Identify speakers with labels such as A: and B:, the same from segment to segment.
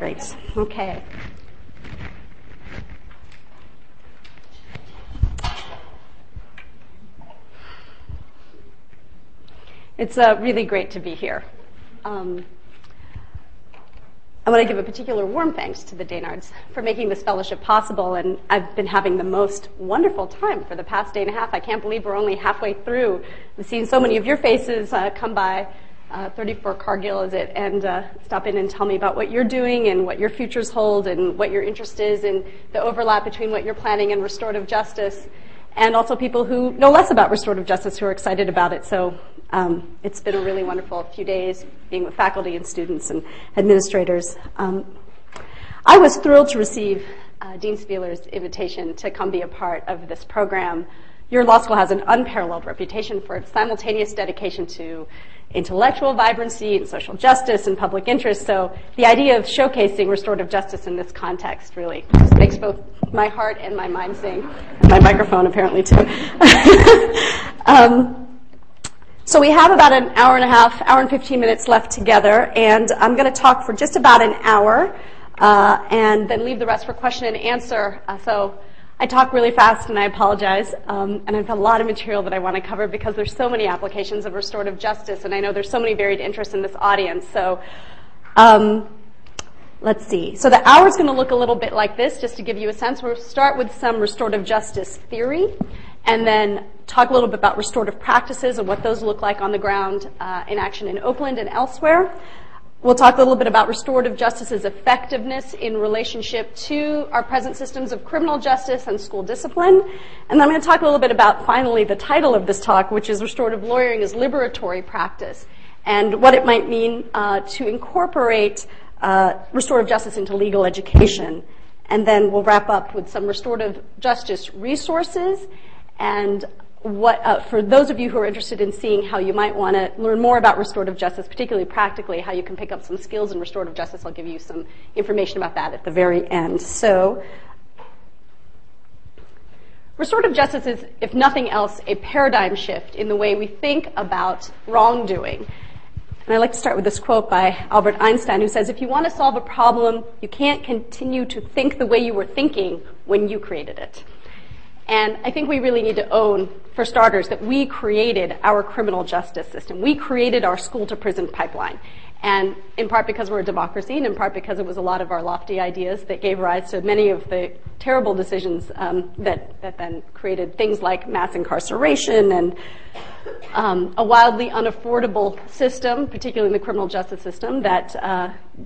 A: Great. Okay. It's really great to be here. I want to give a particular warm thanks to the Daynards for making this fellowship possible, and I've been having the most wonderful time for the past day and a half. I can't believe we're only halfway through. I've seen so many of your faces come by, 34 Cargill is it, and stop in and tell me about what you're doing and what your futures hold and what your interest is and the overlap between what you're planning and restorative justice, and also people who know less about restorative justice who are excited about it. So it's been a really wonderful few days being with faculty and students and administrators. I was thrilled to receive Dean Spieler's invitation to come be a part of this program. Your law school has an unparalleled reputation for its simultaneous dedication to intellectual vibrancy and social justice and public interest. So the idea of showcasing restorative justice in this context really just makes both my heart and my mind sing, and my microphone apparently too. So we have about an hour and a half, hour and 15 minutes left together, and I'm going to talk for just about an hour and then leave the rest for question and answer. So I talk really fast, and I apologize, and I've got a lot of material that I want to cover because there's so many applications of restorative justice, and I know there's so many varied interests in this audience. So let's see. So the hour is going to look a little bit like this, just to give you a sense. We'll start with some restorative justice theory, and then talk a little bit about restorative practices and what those look like on the ground in action in Oakland and elsewhere. We'll talk a little bit about restorative justice's effectiveness in relationship to our present systems of criminal justice and school discipline. And then I'm going to talk a little bit about, finally, the title of this talk, which is Restorative Lawyering as Liberatory Practice, and what it might mean to incorporate restorative justice into legal education. And then we'll wrap up with some restorative justice resources, and what, for those of you who are interested in seeing how you might want to learn more about restorative justice, particularly practically, how you can pick up some skills in restorative justice, I'll give you some information about that at the very end. So, restorative justice is, if nothing else, a paradigm shift in the way we think about wrongdoing. And I like to start with this quote by Albert Einstein, who says, if you want to solve a problem, you can't continue to think the way you were thinking when you created it. And I think we really need to own, for starters, that we created our criminal justice system. We created our school-to-prison pipeline. And in part because we're a democracy, and in part because it was a lot of our lofty ideas that gave rise to many of the terrible decisions that then created things like mass incarceration and a wildly unaffordable system, particularly in the criminal justice system, that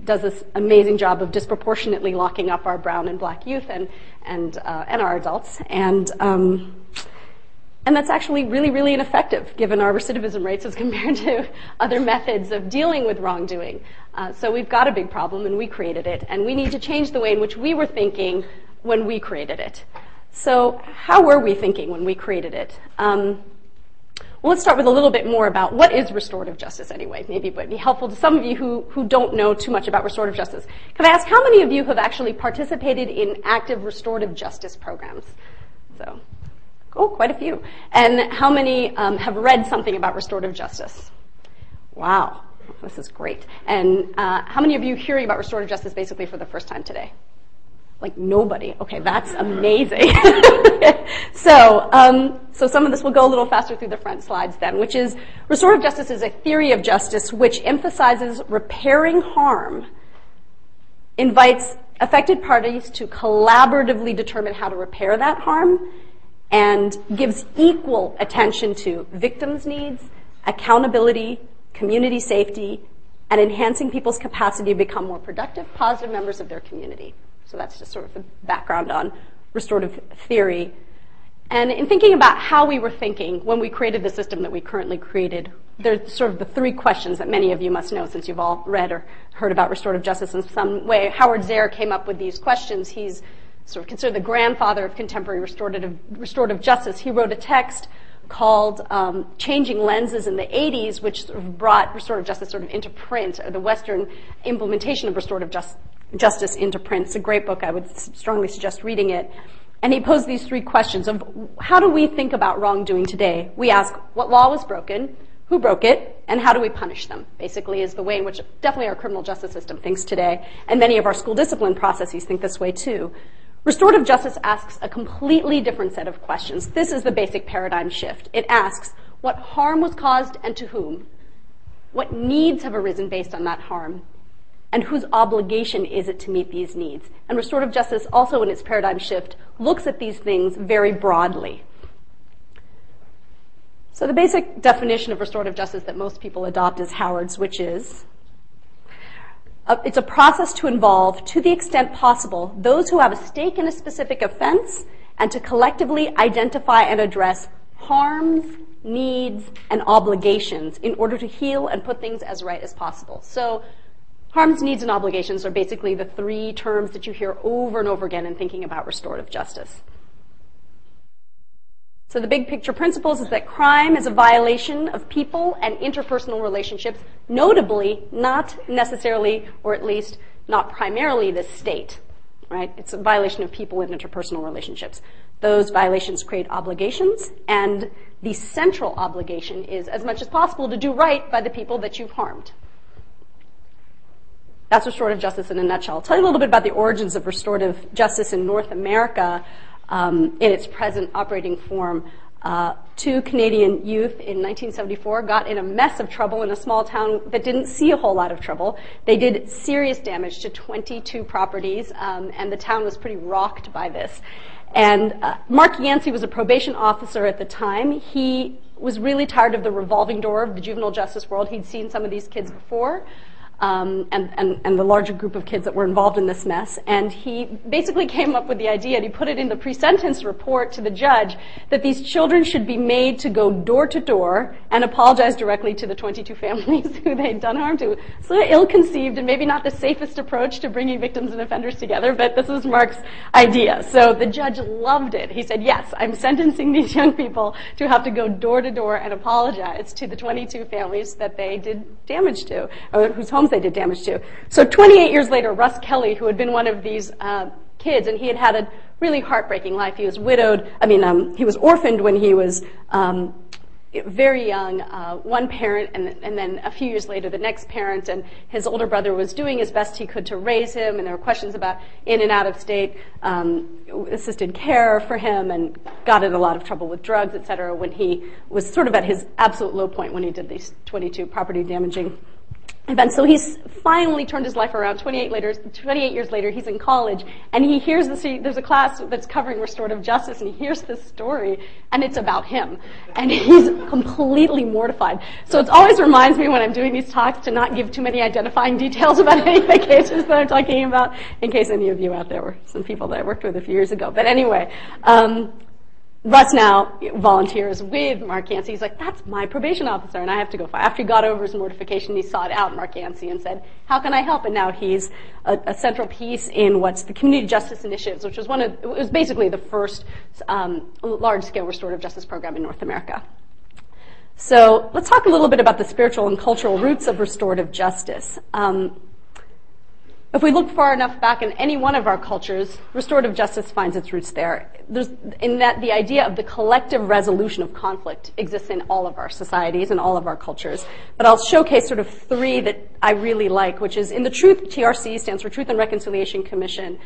A: does this amazing job of disproportionately locking up our brown and black youth and our adults. And that's actually really, really ineffective, given our recidivism rates as compared to other methods of dealing with wrongdoing. So we've got a big problem, and we created it. And we need to change the way in which we were thinking when we created it. So how were we thinking when we created it? Well, let's start with a little bit more about what is restorative justice anyway. Maybe it would be helpful to some of you who don't know too much about restorative justice. Can I ask how many of you have actually participated in active restorative justice programs? So, oh, quite a few. And how many have read something about restorative justice? Wow, this is great. And how many of you hearing about restorative justice basically for the first time today? Like nobody. Okay, that's amazing. So some of this will go a little faster through the front slides then, which is restorative justice is a theory of justice which emphasizes repairing harm, invites affected parties to collaboratively determine how to repair that harm, and gives equal attention to victims' needs, accountability, community safety, and enhancing people's capacity to become more productive, positive members of their community. So that's just sort of the background on restorative theory. And in thinking about how we were thinking when we created the system that we currently created, there's sort of the three questions that many of you must know since you've all read or heard about restorative justice in some way. Howard Zare came up with these questions. He's sort of considered the grandfather of contemporary restorative justice. He wrote a text called Changing Lenses in the 80s, which sort of brought restorative justice sort of into print, or the Western implementation of restorative justice into print. It's a great book. I would strongly suggest reading it. And he posed these three questions of how do we think about wrongdoing today? We ask, what law was broken? who broke it, and how do we punish them, basically, is the way in which definitely our criminal justice system thinks today, and many of our school discipline processes think this way too. Restorative justice asks a completely different set of questions. This is the basic paradigm shift. It asks what harm was caused and to whom, what needs have arisen based on that harm, and whose obligation is it to meet these needs. And restorative justice also in its paradigm shift looks at these things very broadly. So the basic definition of restorative justice that most people adopt is Howard's, which is, it's a process to involve, to the extent possible, those who have a stake in a specific offense and to collectively identify and address harms, needs, and obligations in order to heal and put things as right as possible. So harms, needs, and obligations are basically the three terms that you hear over and over again in thinking about restorative justice. So the big picture principles is that crime is a violation of people and interpersonal relationships, notably not necessarily, or at least not primarily, the state, right? It's a violation of people and interpersonal relationships. Those violations create obligations, and the central obligation is, as much as possible, to do right by the people that you've harmed. That's restorative justice in a nutshell. I'll tell you a little bit about the origins of restorative justice in North America. In its present operating form. Two Canadian youth in 1974 got in a mess of trouble in a small town that didn't see a whole lot of trouble. They did serious damage to 22 properties, and the town was pretty rocked by this. And Mark Yancey was a probation officer at the time. He was really tired of the revolving door of the juvenile justice world. He'd seen some of these kids before. And the larger group of kids that were involved in this mess. And he basically came up with the idea, and he put it in the pre-sentence report to the judge, that these children should be made to go door to door and apologize directly to the 22 families who they'd done harm to. So ill-conceived and maybe not the safest approach to bringing victims and offenders together, but this was Mark's idea. So the judge loved it. He said, yes, I'm sentencing these young people to have to go door to door and apologize to the 22 families that they did damage to, or whose homes they did damage to. So 28 years later, Russ Kelly, who had been one of these kids, and he had had a really heartbreaking life. He was he was orphaned when he was very young, one parent, and then a few years later, the next parent, and his older brother was doing as best he could to raise him, and there were questions about in and out of state assisted care for him, and got in a lot of trouble with drugs, et cetera, when he was sort of at his absolute low point when he did these 22 property damaging events. So he's finally turned his life around. 28 years later, he's in college, and he hears there's a class that's covering restorative justice, and he hears this story, and it's about him. And he's completely mortified. So it always reminds me when I'm doing these talks to not give too many identifying details about any of the cases that I'm talking about, in case any of you out there were some people that I worked with a few years ago. But anyway, Russ now volunteers with Mark Yancey. He's like, that's my probation officer, and I have to go. After he got over his mortification, he sought out Mark Yancey and said, how can I help? And now he's a central piece in what's the Community Justice Initiatives, which was it was basically the first large-scale restorative justice program in North America. So let's talk a little bit about the spiritual and cultural roots of restorative justice. If we look far enough back in any one of our cultures, restorative justice finds its roots there. In that the idea of the collective resolution of conflict exists in all of our societies and all of our cultures. But I'll showcase sort of three that I really like, which is in the Truth, TRC stands for Truth and Reconciliation Commission,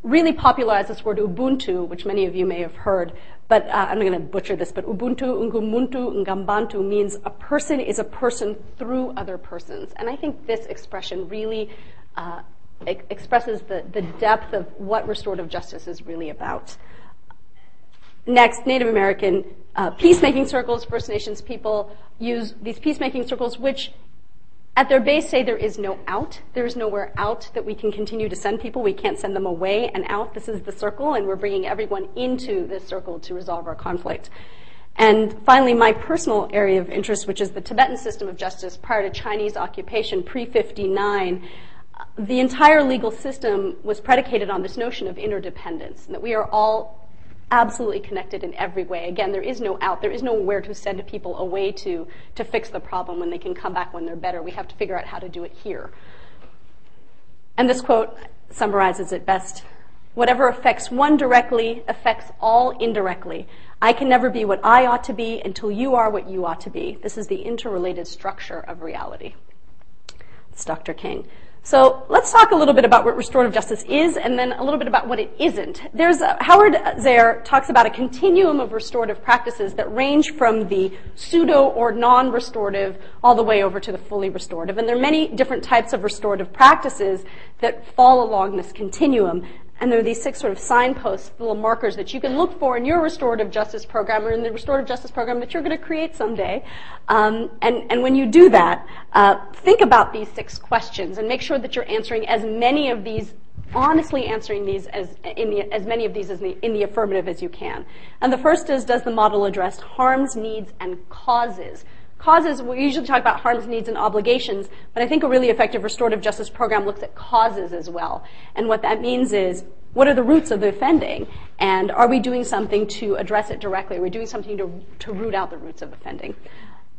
A: really popularized this word Ubuntu, which many of you may have heard. But I'm not going to butcher this, but Ubuntu, Ngumuntu, Ngambantu means a person is a person through other persons. And I think this expression really expresses the depth of what restorative justice is really about. Next, Native American peacemaking circles. First Nations people use these peacemaking circles, which at their base say there is no out. There is nowhere out that we can continue to send people. We can't send them away and out. This is the circle, and we're bringing everyone into this circle to resolve our conflict. And finally, my personal area of interest, which is the Tibetan system of justice prior to Chinese occupation, pre-59, the entire legal system was predicated on this notion of interdependence, and that we are all absolutely connected in every way. Again, there is no out. There is nowhere to send people away to fix the problem when they can come back when they're better. We have to figure out how to do it here. And this quote summarizes it best Whatever affects one directly affects all indirectly. I can never be what I ought to be until you are what you ought to be. This is the interrelated structure of reality. It's Dr. King. So let's talk a little bit about what restorative justice is and then a little bit about what it isn't. Howard Zehr talks about a continuum of restorative practices that range from the pseudo or non-restorative all the way over to the fully restorative. And there are many different types of restorative practices that fall along this continuum. And there are these 6 sort of signposts, little markers that you can look for in your restorative justice program or in the restorative justice program that you're going to create someday. And when you do that, think about these 6 questions and make sure that you're answering as many of these, honestly answering these as many of these in the affirmative as you can. And the first is, does the model address harms, needs, and causes? Causes, we usually talk about harms, needs, and obligations, but I think a really effective restorative justice program looks at causes as well. And what that means is, what are the roots of the offending? And are we doing something to address it directly? Are we doing something to root out the roots of offending?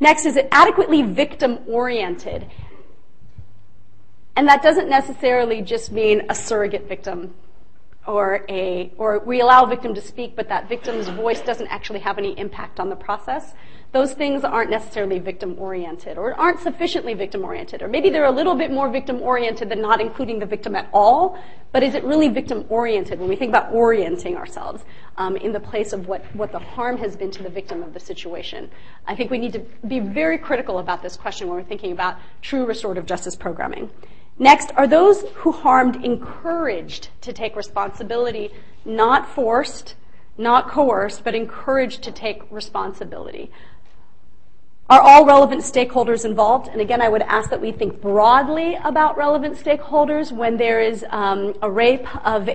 A: Next, is it adequately victim-oriented? And that doesn't necessarily just mean a surrogate victim or we allow a victim to speak, but that victim's voice doesn't actually have any impact on the process. Those things aren't necessarily victim-oriented or aren't sufficiently victim-oriented. Or maybe they're a little bit more victim-oriented than not including the victim at all, but is it really victim-oriented when we think about orienting ourselves in the place of what the harm has been to the victim of the situation? I think we need to be very critical about this question when we're thinking about true restorative justice programming. Next, are those who harmed encouraged to take responsibility, not forced, not coerced, but encouraged to take responsibility? Are all relevant stakeholders involved? And again, I would ask that we think broadly about relevant stakeholders when there is a rape of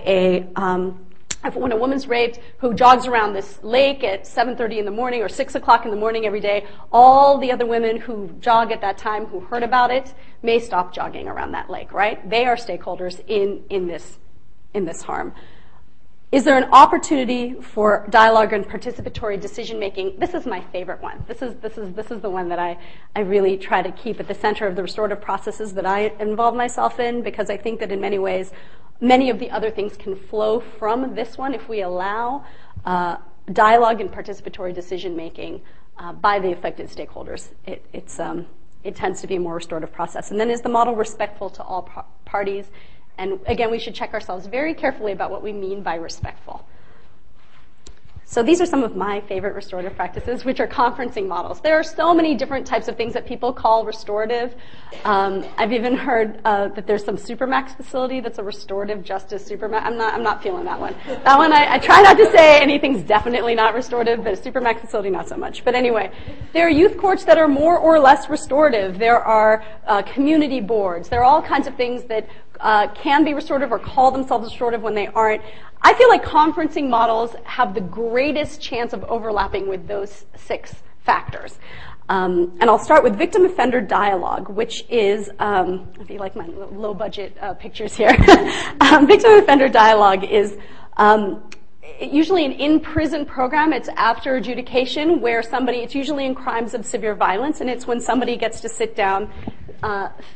A: when a woman's raped who jogs around this lake at 7:30 in the morning or 6 o'clock in the morning every day, all the other women who jog at that time who heard about it may stop jogging around that lake, right? They are stakeholders in this harm. Is there an opportunity for dialogue and participatory decision-making? This is my favorite one. This is the one that I really try to keep at the center of the restorative processes that I involve myself in, because I think that in many ways, many of the other things can flow from this one if we allow dialogue and participatory decision-making by the affected stakeholders. It tends to be a more restorative process. And then, is the model respectful to all parties? And again, we should check ourselves very carefully about what we mean by respectful. So these are some of my favorite restorative practices, which are conferencing models. There are so many different types of things that people call restorative. I've even heard that there's some Supermax facility that's a restorative justice Supermax. I'm not feeling that one. That one, I try not to say anything's definitely not restorative, but a Supermax facility, not so much. But anyway, there are youth courts that are more or less restorative. There are community boards. There are all kinds of things that can be restorative or call themselves restorative when they aren't. I feel like conferencing models have the greatest chance of overlapping with those 6 factors. And I'll start with victim offender dialogue, which is, if you like my low budget pictures here, victim offender dialogue is usually an in-prison program. It's after adjudication where it's usually in crimes of severe violence, and it's when somebody gets to sit down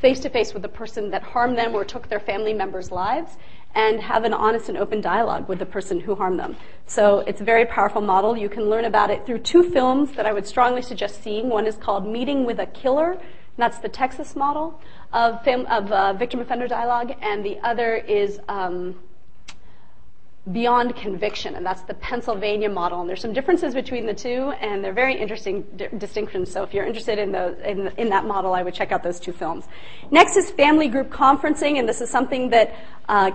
A: face-to-face with the person that harmed them or took their family members' lives and have an honest and open dialogue with the person who harmed them. So it's a very powerful model. You can learn about it through 2 films that I would strongly suggest seeing. One is called Meeting with a Killer, and that's the Texas model of victim offender dialogue, and the other is Beyond Conviction, and that's the Pennsylvania model. And there's some differences between the two, and they're very interesting distinctions. So if you're interested in that model, I would check out those 2 films. Next is family group conferencing, and this is something that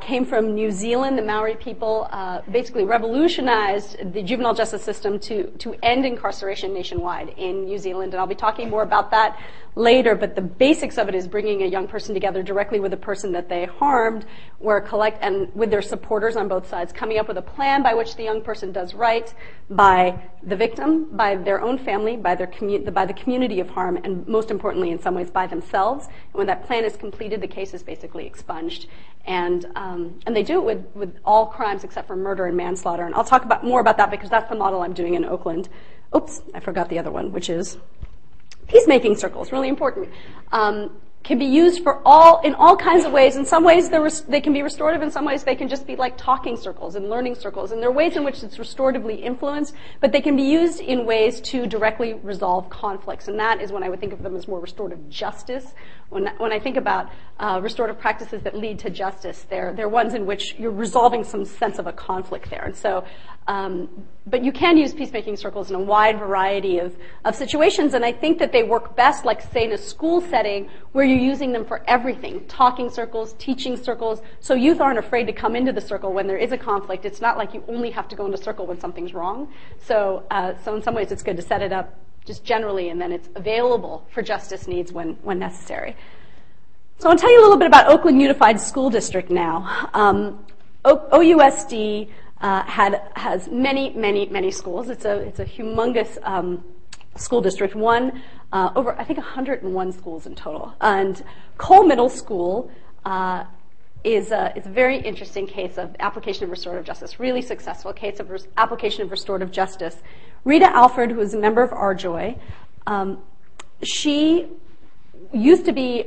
A: came from New Zealand. The Maori people basically revolutionized the juvenile justice system to end incarceration nationwide in New Zealand, and I'll be talking more about that later, but the basics of it is bringing a young person together directly with the person that they harmed, and with their supporters on both sides, coming up with a plan by which the young person does right by the victim, by their own family, by the community of harm, and most importantly, in some ways, by themselves. And when that plan is completed, the case is basically expunged. And they do it with all crimes except for murder and manslaughter. And I'll talk more about that because that's the model I'm doing in Oakland. Oops, I forgot the other one, which is peacemaking circles, really important. can be used in all kinds of ways. In some ways, they can be restorative. In some ways, they can just be like talking circles and learning circles. And there are ways in which it's restoratively influenced, but they can be used in ways to directly resolve conflicts. And that is when I would think of them as more restorative justice. When I think about restorative practices that lead to justice, they're ones in which you're resolving some sense of a conflict there. And so, but you can use peacemaking circles in a wide variety of situations, and I think that they work best, like, say, in a school setting where you're using them for everything, talking circles, teaching circles, so youth aren't afraid to come into the circle when there is a conflict. It's not like you only have to go into circle when something's wrong. So in some ways it's good to set it up just generally, and then it's available for justice needs when necessary. So I'll tell you a little bit about Oakland Unified School District now. OUSD has many schools. It's a humongous school district. Over I think 101 schools in total. And Cole Middle School is a very interesting case of application of restorative justice. Really successful case of application of restorative justice. Rita Alford, who is a member of RJOY, she used to be.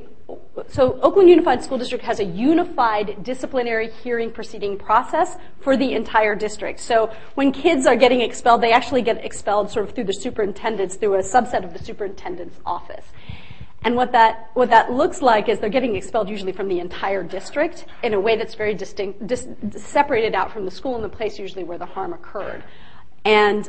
A: So Oakland Unified School District has a unified disciplinary hearing proceeding process for the entire district. So when kids are getting expelled, they actually get expelled sort of through the superintendents, through a subset of the superintendent's office. And what that looks like is they're getting expelled usually from the entire district in a way that's very distinct, separated out from the school and the place usually where the harm occurred. And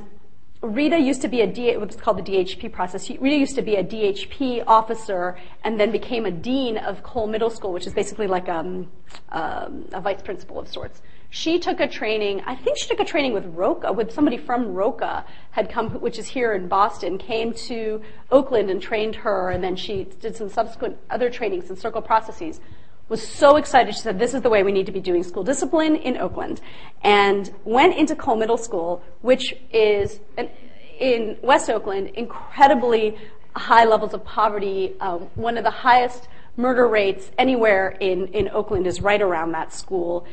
A: Rita used to be what's called the DHP process. Rita used to be a DHP officer and then became a dean of Cole Middle School, which is basically like a vice principal of sorts. She took a training, I think she took a training with ROCA, with somebody from ROCA had come, which is here in Boston, came to Oakland and trained her, and then she did some subsequent other trainings in circle processes. Was so excited. She said, this is the way we need to be doing school discipline in Oakland. And went into Cole Middle School, which is, in West Oakland, incredibly high levels of poverty. One of the highest murder rates anywhere in Oakland is right around that school.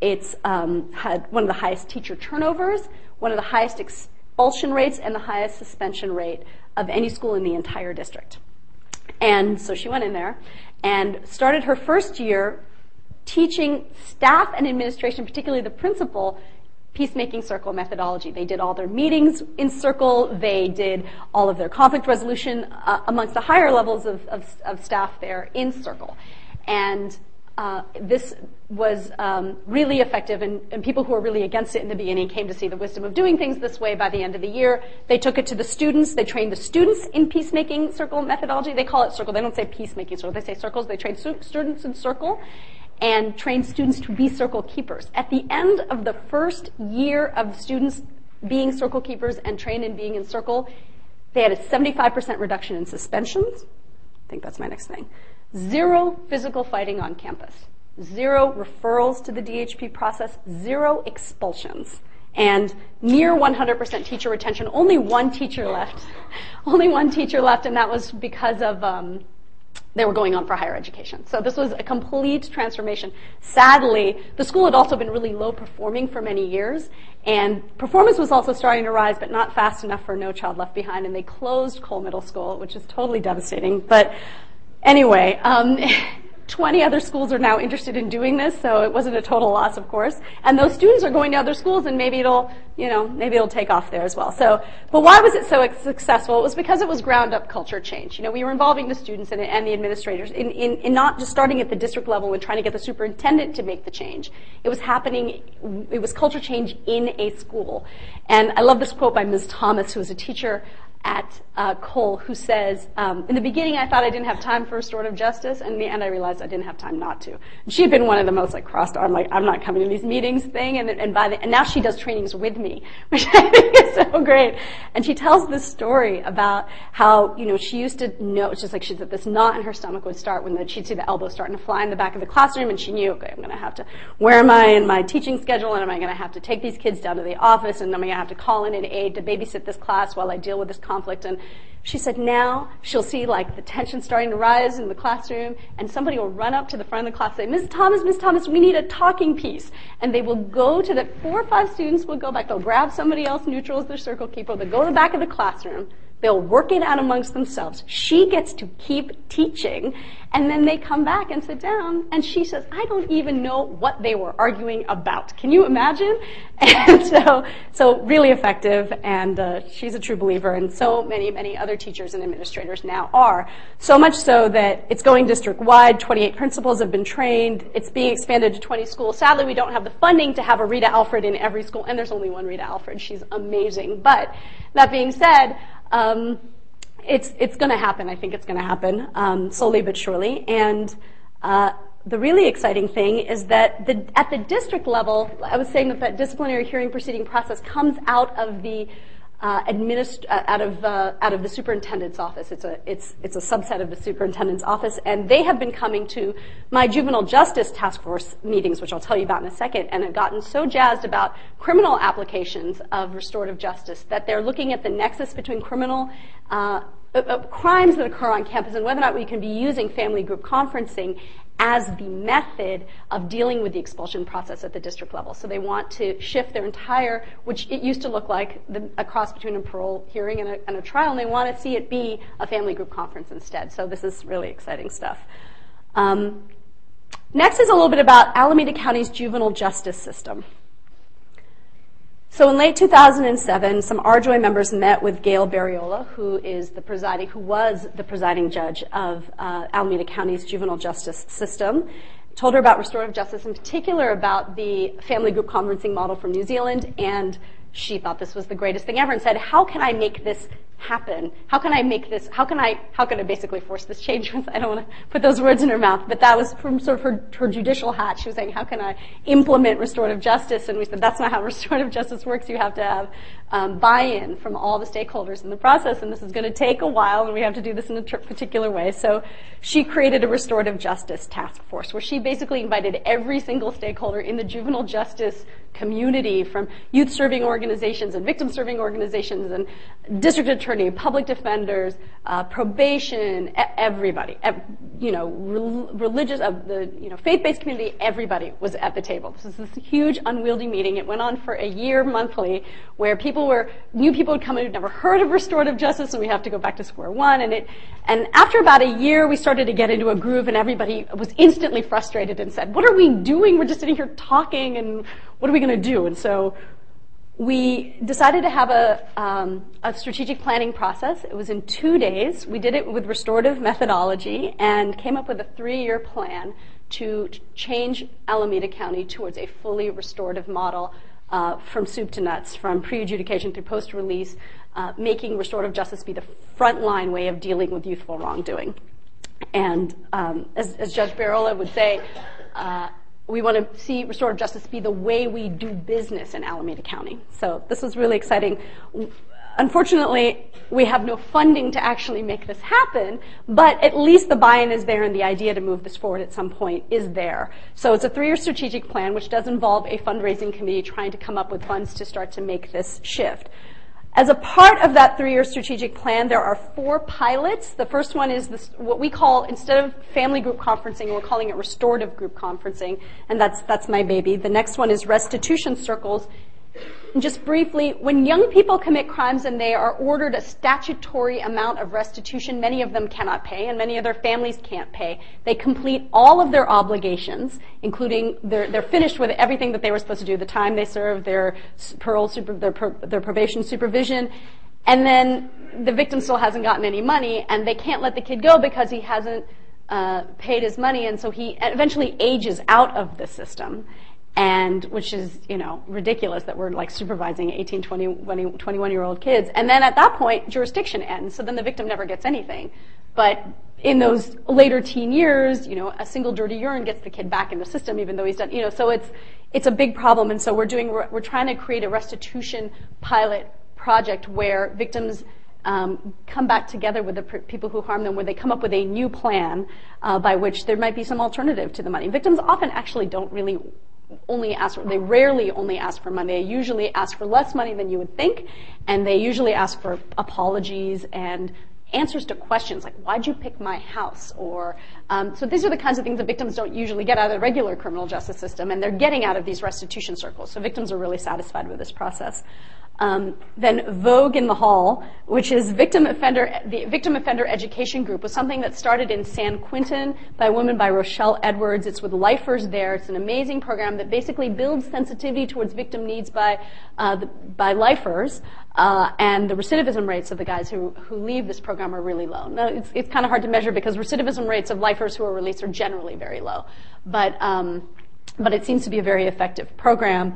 A: It's had one of the highest teacher turnovers, one of the highest expulsion rates, and the highest suspension rate of any school in the entire district. And so she went in there and started her first year teaching staff and administration, particularly the principal, peacemaking circle methodology. They did all their meetings in circle. They did all of their conflict resolution amongst the higher levels of staff there in circle. And this was really effective, and people who were really against it in the beginning came to see the wisdom of doing things this way by the end of the year. They took it to the students. They trained the students in peacemaking circle methodology. They call it circle. They don't say peacemaking circle. They say circles. They trained students in circle and trained students to be circle keepers. At the end of the first year of students being circle keepers and trained in being in circle, they had a 75% reduction in suspensions. I think that's my next thing. 0 physical fighting on campus, 0 referrals to the DHP process, 0 expulsions, and near 100% teacher retention. Only one teacher left. Only one teacher left, and that was because of they were going on for higher education. So this was a complete transformation. Sadly, the school had also been really low performing for many years, and performance was also starting to rise, but not fast enough for No Child Left Behind, and they closed Cole Middle School, which is totally devastating. But anyway, 20 other schools are now interested in doing this, so it wasn't a total loss, of course. And those students are going to other schools, and maybe it'll take off there as well. So, but why was it so successful? It was because it was ground-up culture change. We were involving the students and the administrators in not just starting at the district level and trying to get the superintendent to make the change. It was happening. It was culture change in a school. And I love this quote by Ms. Thomas, who was a teacher at Cole, who says, in the beginning I thought I didn't have time for restorative justice, and in the end I realized I didn't have time not to. And she had been one of the most crossed arm, I'm not coming to these meetings thing, and now she does trainings with me, which I think is so great. And she tells this story about how, she used to know, it's just like she said, this knot in her stomach would start when she'd see the elbow starting to fly in the back of the classroom, and she knew, okay, I'm going to have to, where am I in my teaching schedule, and am I going to have to take these kids down to the office, and am I going to have to call in an aide to babysit this class while I deal with this conflict? And she said now she'll see the tension starting to rise in the classroom, and somebody will run up to the front of the class and say, Ms. Thomas, we need a talking piece. And they will go to 4 or 5 students will go back. They'll grab somebody else neutral as their circle keeper. They'll go to the back of the classroom, They'll work it out amongst themselves. She gets to keep teaching, and then they come back and sit down, and she says, I don't even know what they were arguing about. Can you imagine? And so really effective, and she's a true believer, and so many other teachers and administrators now are. So much so that it's going district-wide. 28 principals have been trained. It's being expanded to 20 schools. Sadly, we don't have the funding to have a Rita Alfred in every school, and there's only one Rita Alfred. She's amazing. But that being said, it's going to happen. I think it's going to happen slowly but surely. And the really exciting thing is that at the district level, I was saying that disciplinary hearing proceeding process comes out of the out of the superintendent's office. It's a subset of the superintendent's office, and they have been coming to my juvenile justice task force meetings, which I'll tell you about in a second, and have gotten so jazzed about criminal applications of restorative justice that they're looking at the nexus between criminal crimes that occur on campus and whether or not we can be using family group conferencing as the method of dealing with the expulsion process at the district level. So they want to shift their entire, which it used to look like a cross between a parole hearing and a trial, and they want to see it be a family group conference instead. So this is really exciting stuff. Next is a little bit about Alameda County's juvenile justice system. So in late 2007, some RJOY members met with Gail Barriola, who was the presiding judge of Alameda County's juvenile justice system. Told her about restorative justice, in particular about the family group conferencing model from New Zealand, and she thought this was the greatest thing ever and said, how can I make this happen? How can I basically force this change? I don't want to put those words in her mouth, but that was from sort of her judicial hat. She was saying, how can I implement restorative justice? And we said, that's not how restorative justice works. You have to have buy-in from all the stakeholders in the process, and this is going to take a while, and we have to do this in a particular way. So she created a restorative justice task force where she basically invited every single stakeholder in the juvenile justice community, from youth-serving organizations and victim-serving organizations and district attorney, public defenders, probation, everybody, religious, faith-based community, everybody was at the table. This is this huge, unwieldy meeting. It went on for a year monthly, where new people would come in who'd never heard of restorative justice, and we have to go back to square one. And after about a year, we started to get into a groove, and everybody was instantly frustrated and said, what are we doing? We're just sitting here talking, and what are we going to do? And so we decided to have a strategic planning process. It was in 2 days. We did it with restorative methodology and came up with a 3-year plan to change Alameda County towards a fully restorative model from soup to nuts, from pre-adjudication through post-release, making restorative justice be the frontline way of dealing with youthful wrongdoing. And as Judge Barriola would say, we want to see restorative justice be the way we do business in Alameda County. So this was really exciting. Unfortunately, we have no funding to actually make this happen, but at least the buy-in is there and the idea to move this forward at some point is there. So it's a 3-year strategic plan, which does involve a fundraising committee trying to come up with funds to start to make this shift. As a part of that 3-year strategic plan, there are 4 pilots. The first one is what we call, instead of family group conferencing, we're calling it restorative group conferencing, and that's my baby. The next one is restitution circles. And just briefly, when young people commit crimes and they are ordered a statutory amount of restitution, many of them cannot pay, and many of their families can't pay. They complete all of their obligations, including they're finished with everything that they were supposed to do, the time they served, their probation supervision, and then the victim still hasn't gotten any money, and they can't let the kid go because he hasn't paid his money, and so he eventually ages out of the system. And which is, ridiculous that we're like supervising 18, 20, 21-year-old kids. And then at that point, jurisdiction ends. So then the victim never gets anything. But in those later teen years, a single dirty urine gets the kid back in the system, even though he's done, so it's a big problem. And so we're trying to create a restitution pilot project where victims come back together with the people who harm them, where they come up with a new plan by which there might be some alternative to the money. Victims often actually don't really they rarely only ask for money. They usually ask for less money than you would think, and they usually ask for apologies and answers to questions like, why'd you pick my house? Or so these are the kinds of things that victims don't usually get out of the regular criminal justice system, and they're getting out of these restitution circles. So victims are really satisfied with this process. Then Vogue in the Hall, which is the Victim Offender Education Group, was something that started in San Quentin by a woman by Rochelle Edwards. It's with lifers there. It's an amazing program that basically builds sensitivity towards victim needs by lifers, and the recidivism rates of the guys who leave this program are really low. Now, it's kind of hard to measure because recidivism rates of lifers who are released are generally very low, but it seems to be a very effective program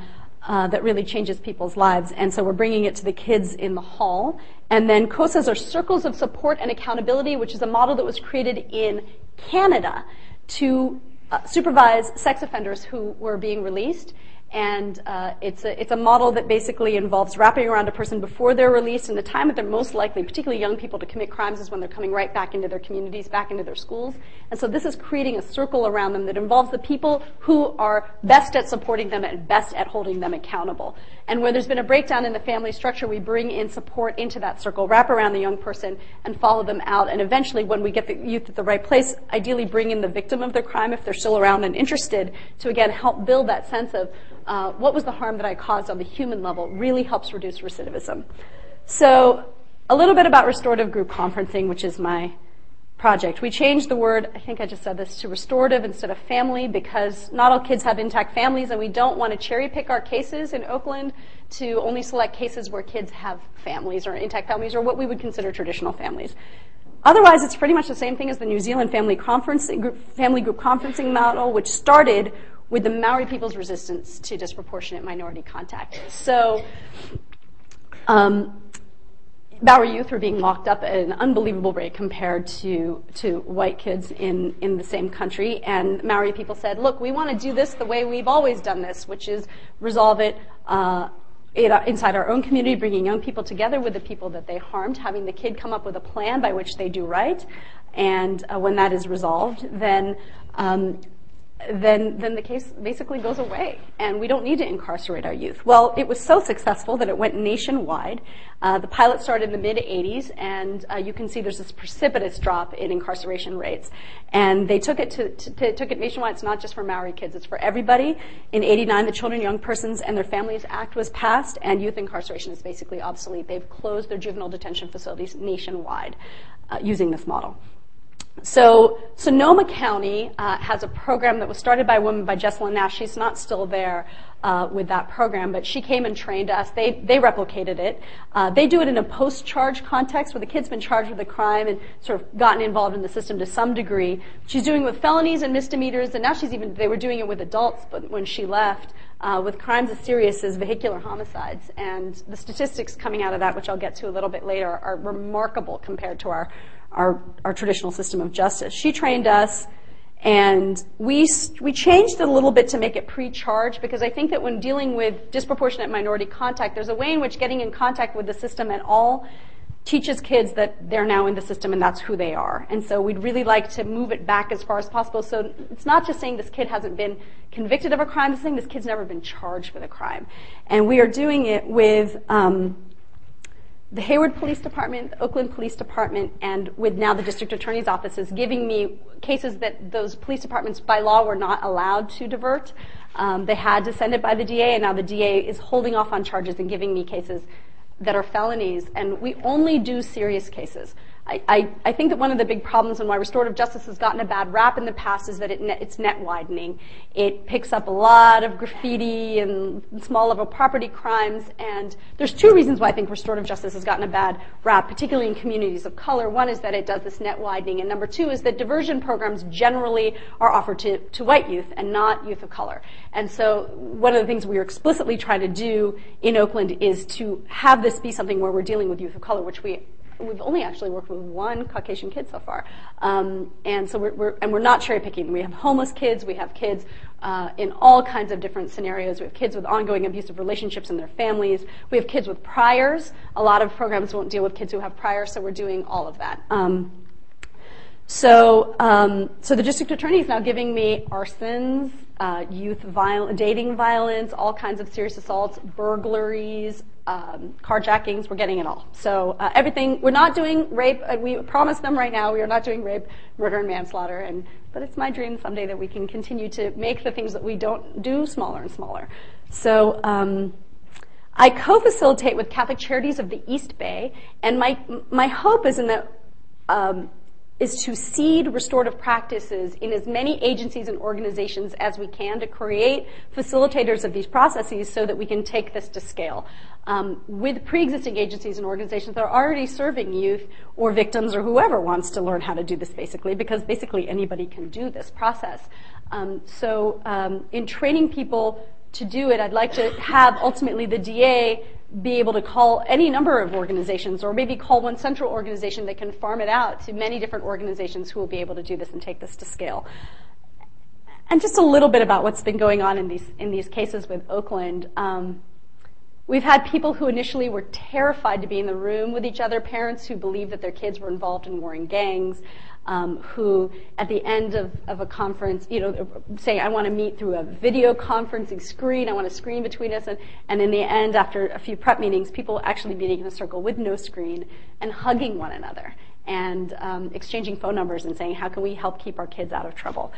A: that really changes people's lives. And so we're bringing it to the kids in the hall. And then COSAs are circles of support and accountability, which is a model that was created in Canada to supervise sex offenders who were being released. And it's a model that basically involves wrapping around a person before they're released, and the time that they're most likely, particularly young people, to commit crimes is when they're coming right back into their communities, back into their schools. And so this is creating a circle around them that involves the people who are best at supporting them and best at holding them accountable. And where there's been a breakdown in the family structure, we bring in support into that circle, wrap around the young person, and follow them out. And eventually, when we get the youth at the right place, ideally bring in the victim of their crime if they're still around and interested, to again help build that sense of what was the harm that I caused on the human level. Really helps reduce recidivism. So a little bit about restorative group conferencing, which is my project. We changed the word, I think I just said this, to restorative instead of family, because not all kids have intact families, and we don't want to cherry pick our cases in Oakland to only select cases where kids have families or intact families or what we would consider traditional families. Otherwise, it's pretty much the same thing as the New Zealand family group conferencing model, which started with the Maori people's resistance to disproportionate minority contact. So Maori youth were being locked up at an unbelievable rate compared to white kids in the same country. And Maori people said, look, we want to do this the way we've always done this, which is resolve it inside our own community, bringing young people together with the people that they harmed, having the kid come up with a plan by which they do right. And when that is resolved, then the case basically goes away, and we don't need to incarcerate our youth. Well, it was so successful that it went nationwide. The pilot started in the mid-'80s, and you can see there's this precipitous drop in incarceration rates. And they took it took it nationwide. It's not just for Maori kids; it's for everybody. In '89, the Children, Young Persons, and Their Families Act was passed, and youth incarceration is basically obsolete. They've closed their juvenile detention facilities nationwide using this model. So Sonoma County has a program that was started by a woman by Jessalyn Nash. She's not still there with that program, but she came and trained us. They replicated it. They do it in a post-charge context where the kid's been charged with a crime and sort of gotten involved in the system to some degree. She's doing it with felonies and misdemeanors, and now they were doing it with adults, but when she left, with crimes as serious as vehicular homicides. And the statistics coming out of that, which I'll get to a little bit later, are remarkable compared to our traditional system of justice. She trained us, and we changed it a little bit to make it pre-charge, because I think that when dealing with disproportionate minority contact, there's a way in which getting in contact with the system at all teaches kids that they're now in the system and that's who they are. And so we'd really like to move it back as far as possible. So it's not just saying this kid hasn't been convicted of a crime, it's saying this kid's never been charged with a crime. And we are doing it with the Hayward Police Department, the Oakland Police Department, and with now the District Attorney's Office is giving me cases that those police departments by law were not allowed to divert. They had to send it by the DA, and now the DA is holding off on charges and giving me cases that are felonies, and we only do serious cases. I think that one of the big problems and why restorative justice has gotten a bad rap in the past is that it's net widening. It picks up a lot of graffiti and small level property crimes, and there's two reasons why I think restorative justice has gotten a bad rap, particularly in communities of color. One is that it does this net widening, and number two is that diversion programs generally are offered to white youth and not youth of color. And so one of the things we are explicitly trying to do in Oakland is to have this be something where we're dealing with youth of color, which we've only actually worked with one Caucasian kid so far, and so we're not cherry picking. We have homeless kids, we have kids in all kinds of different scenarios. We have kids with ongoing abusive relationships in their families. We have kids with priors. A lot of programs won't deal with kids who have priors, so we're doing all of that. So the district attorney is now giving me arsons, youth dating violence, all kinds of serious assaults, burglaries, carjackings. We're getting it all. So everything. We're not doing rape. We promise them right now we are not doing rape, murder, and manslaughter. But it's my dream someday that we can continue to make the things that we don't do smaller and smaller. So I co-facilitate with Catholic Charities of the East Bay, and my hope is is to seed restorative practices in as many agencies and organizations as we can to create facilitators of these processes so that we can take this to scale. With pre-existing agencies and organizations that are already serving youth or victims or whoever wants to learn how to do this basically, because basically anybody can do this process. In training people to do it, I'd like to have ultimately the DA be able to call any number of organizations, or maybe call one central organization that can farm it out to many different organizations who will be able to do this and take this to scale. And just a little bit about what's been going on in these cases with Oakland. We've had people who initially were terrified to be in the room with each other, parents who believed that their kids were involved in warring gangs, who at the end of a conference, say, I want to meet through a video conferencing screen, I want a screen between us, and in the end, after a few prep meetings, people actually meeting in a circle with no screen and hugging one another and exchanging phone numbers and saying, how can we help keep our kids out of trouble?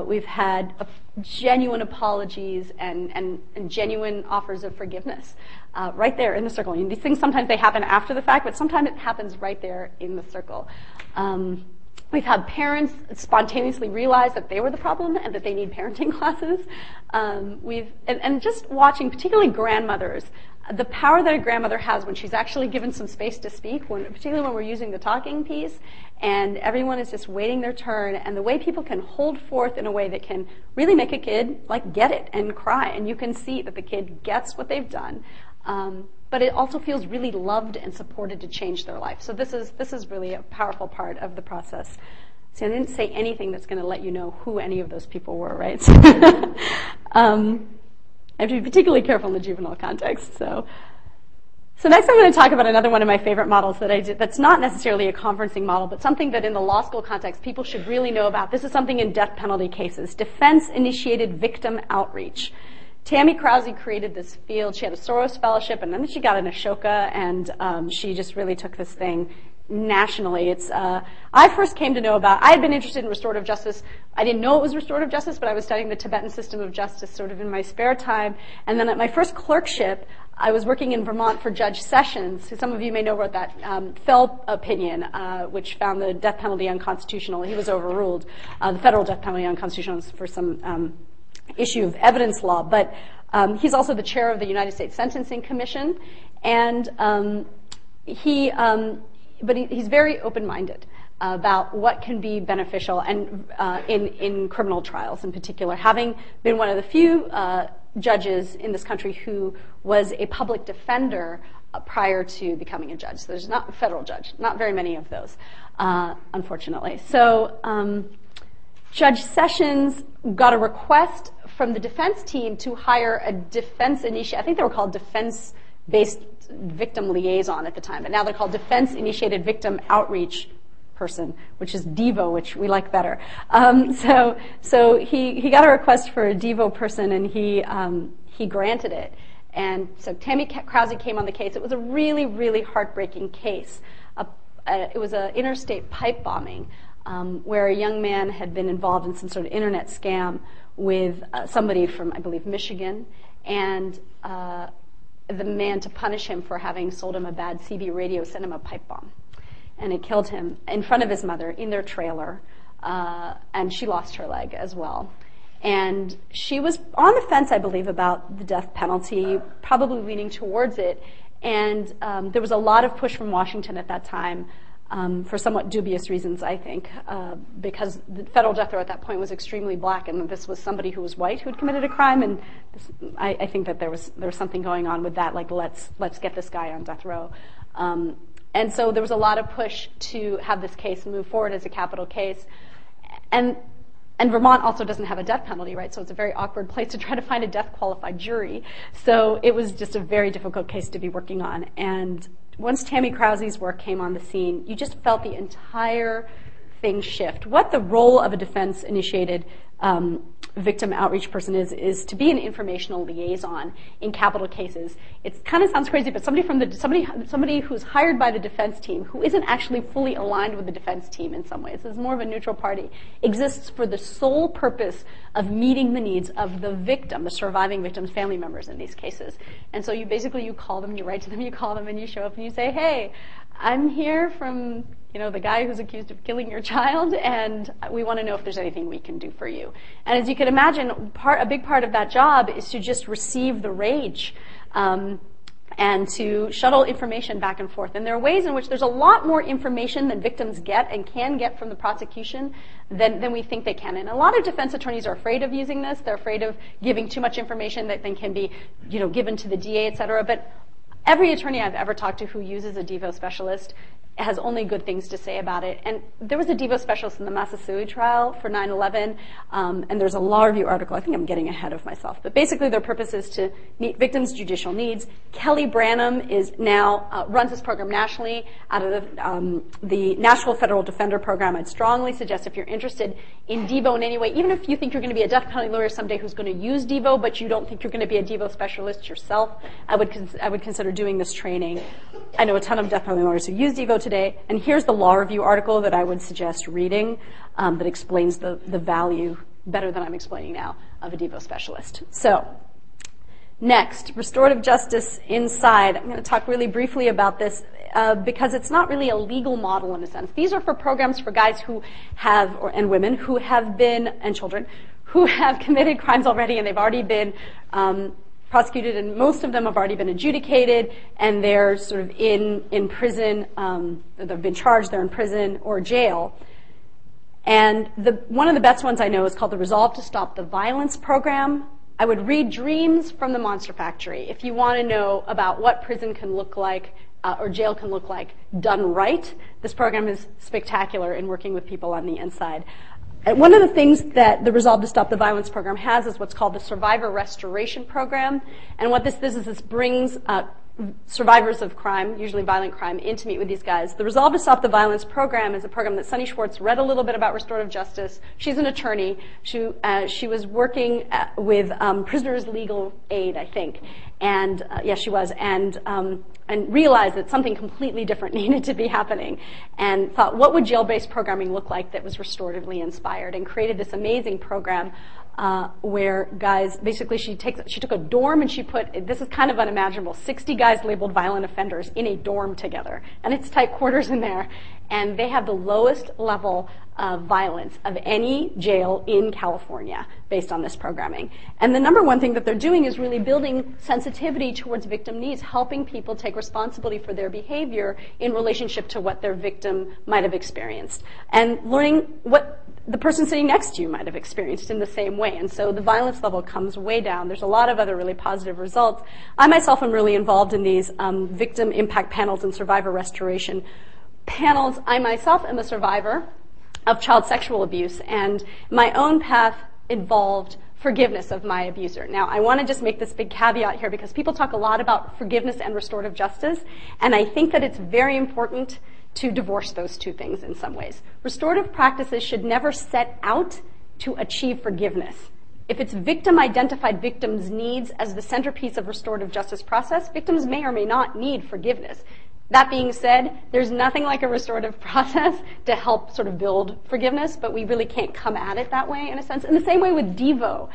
A: We've had genuine apologies and genuine offers of forgiveness right there in the circle. These things, sometimes they happen after the fact, but sometimes it happens right there in the circle. We've had parents spontaneously realize that they were the problem and that they need parenting classes. And just watching, particularly grandmothers, the power that a grandmother has when she's actually given some space to speak, particularly when we're using the talking piece, and everyone is just waiting their turn, and the way people can hold forth in a way that can really make a kid get it and cry, and you can see that the kid gets what they've done. But it also feels really loved and supported to change their life. So this is really a powerful part of the process. See, I didn't say anything that's going to let you know who any of those people were, right? I have to be particularly careful in the juvenile context. So next I'm going to talk about another one of my favorite models that I did that's not necessarily a conferencing model, but something that in the law school context people should really know about. This is something in death penalty cases, defense-initiated victim outreach. Tammy Krause created this field. She had a Soros Fellowship, and then she got an Ashoka, and she just really took this thing nationally. I first came to know about, I had been interested in restorative justice. I didn't know it was restorative justice, but I was studying the Tibetan system of justice sort of in my spare time. And then at my first clerkship, I was working in Vermont for Judge Sessions, who some of you may know wrote that Fell opinion, which found the death penalty unconstitutional. He was overruled, the federal death penalty unconstitutional for some issue of evidence law, but he's also the chair of the United States Sentencing Commission, and he's very open-minded about what can be beneficial and in criminal trials in particular, having been one of the few judges in this country who was a public defender prior to becoming a judge. So there's not a federal judge, not very many of those, unfortunately. So Judge Sessions got a request from the defense team to hire a I think they were called defense-based victim liaison at the time, but now they're called defense-initiated victim outreach person, which is DEVO, which we like better. So he got a request for a DEVO person, and he granted it. And so Tammy Krause came on the case. It was a really, really heartbreaking case. It was an interstate pipe bombing where a young man had been involved in some sort of internet scam with somebody from, I believe, Michigan, and the man, to punish him for having sold him a bad CB radio, sent him a pipe bomb. And it killed him in front of his mother in their trailer, and she lost her leg as well. And she was on the fence, I believe, about the death penalty, probably leaning towards it. And there was a lot of push from Washington at that time for somewhat dubious reasons, I think, because the federal death row at that point was extremely black, and this was somebody who was white who had committed a crime, and I think that there was something going on with that, like let's get this guy on death row. And so there was a lot of push to have this case move forward as a capital case. And Vermont also doesn't have a death penalty, right? So it's a very awkward place to try to find a death-qualified jury. So it was just a very difficult case to be working on. And once Tammy Krause's work came on the scene, you just felt the entire thing shift. What the role of a defense-initiated victim outreach person is to be an informational liaison in capital cases. It kind of sounds crazy, but somebody who's hired by the defense team, who isn't actually fully aligned with the defense team in some ways, is more of a neutral party, exists for the sole purpose of meeting the needs of the victim, the surviving victim's family members in these cases. And so you call them, you write to them, you call them, and you show up and you say, hey, I'm here from the guy who's accused of killing your child, and we want to know if there's anything we can do for you. And as you can imagine, a big part of that job is to just receive the rage and to shuttle information back and forth. And there are ways in which there's a lot more information than victims get and can get from the prosecution than we think they can. And a lot of defense attorneys are afraid of using this. They're afraid of giving too much information that then can be given to the DA, et cetera. But every attorney I've ever talked to who uses a DEVO specialist has only good things to say about it. And there was a DEVO specialist in the Massasoit trial for 9/11, and there's a law review article. I think I'm getting ahead of myself. But basically their purpose is to meet victims' judicial needs. Kelly Branham is now runs this program nationally out of the Nashville Federal Defender Program. I'd strongly suggest if you're interested in DEVO in any way, even if you think you're going to be a death penalty lawyer someday who's going to use DEVO, but you don't think you're going to be a DEVO specialist yourself, I would consider doing this training. I know a ton of death penalty lawyers who use DEVO today, and here's the law review article that I would suggest reading that explains the value better than I'm explaining now of a DEVO specialist. So, next, restorative justice inside. I'm going to talk really briefly about this because it's not really a legal model in a sense. These are for programs for guys who have, and women, who have been, and children, who have committed crimes already and they've already been prosecuted, and most of them have already been adjudicated, and they're sort of in prison, they've been charged, they're in prison or jail. And one of the best ones I know is called the Resolve to Stop the Violence program. I would read Dreams from the Monster Factory if you want to know about what prison can look like or jail can look like done right. This program is spectacular in working with people on the inside. And one of the things that the Resolve to Stop the Violence program has is what's called the Survivor Restoration Program. And what this is this brings survivors of crime, usually violent crime, in to meet with these guys. The Resolve to Stop the Violence program is a program that Sunny Schwartz read a little bit about restorative justice. She's an attorney. She was working with Prisoners Legal Aid, I think. And yes, she was, and realized that something completely different needed to be happening, and thought, what would jail-based programming look like that was restoratively inspired, and created this amazing program where guys, basically she took a dorm and she put, this is kind of unimaginable, 60 guys labeled violent offenders in a dorm together, and it's tight quarters in there, and they have the lowest level of violence of any jail in California based on this programming. And the number one thing that they're doing is really building sensitivity towards victim needs, helping people take responsibility for their behavior in relationship to what their victim might have experienced, and learning what the person sitting next to you might have experienced in the same way. And so the violence level comes way down. There's a lot of other really positive results. I myself am really involved in these victim impact panels and survivor restoration panels. I myself am a survivor of child sexual abuse, and my own path involved forgiveness of my abuser. Now, I want to just make this big caveat here because people talk a lot about forgiveness and restorative justice, and I think that it's very important to divorce those two things in some ways. Restorative practices should never set out to achieve forgiveness. If it's victim-identified victims' needs as the centerpiece of restorative justice process, victims may or may not need forgiveness. That being said, there's nothing like a restorative process to help sort of build forgiveness, but we really can't come at it that way in a sense. In the same way with DEVO,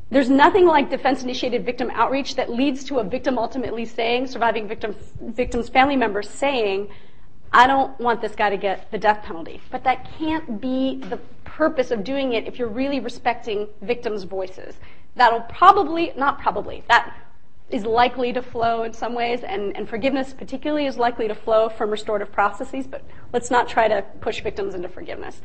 A: there's nothing like defense-initiated victim outreach that leads to a victim ultimately saying, surviving victim's family members saying, I don't want this guy to get the death penalty. But that can't be the purpose of doing it if you're really respecting victims' voices. That is likely to flow in some ways, and forgiveness particularly is likely to flow from restorative processes, but let's not try to push victims into forgiveness.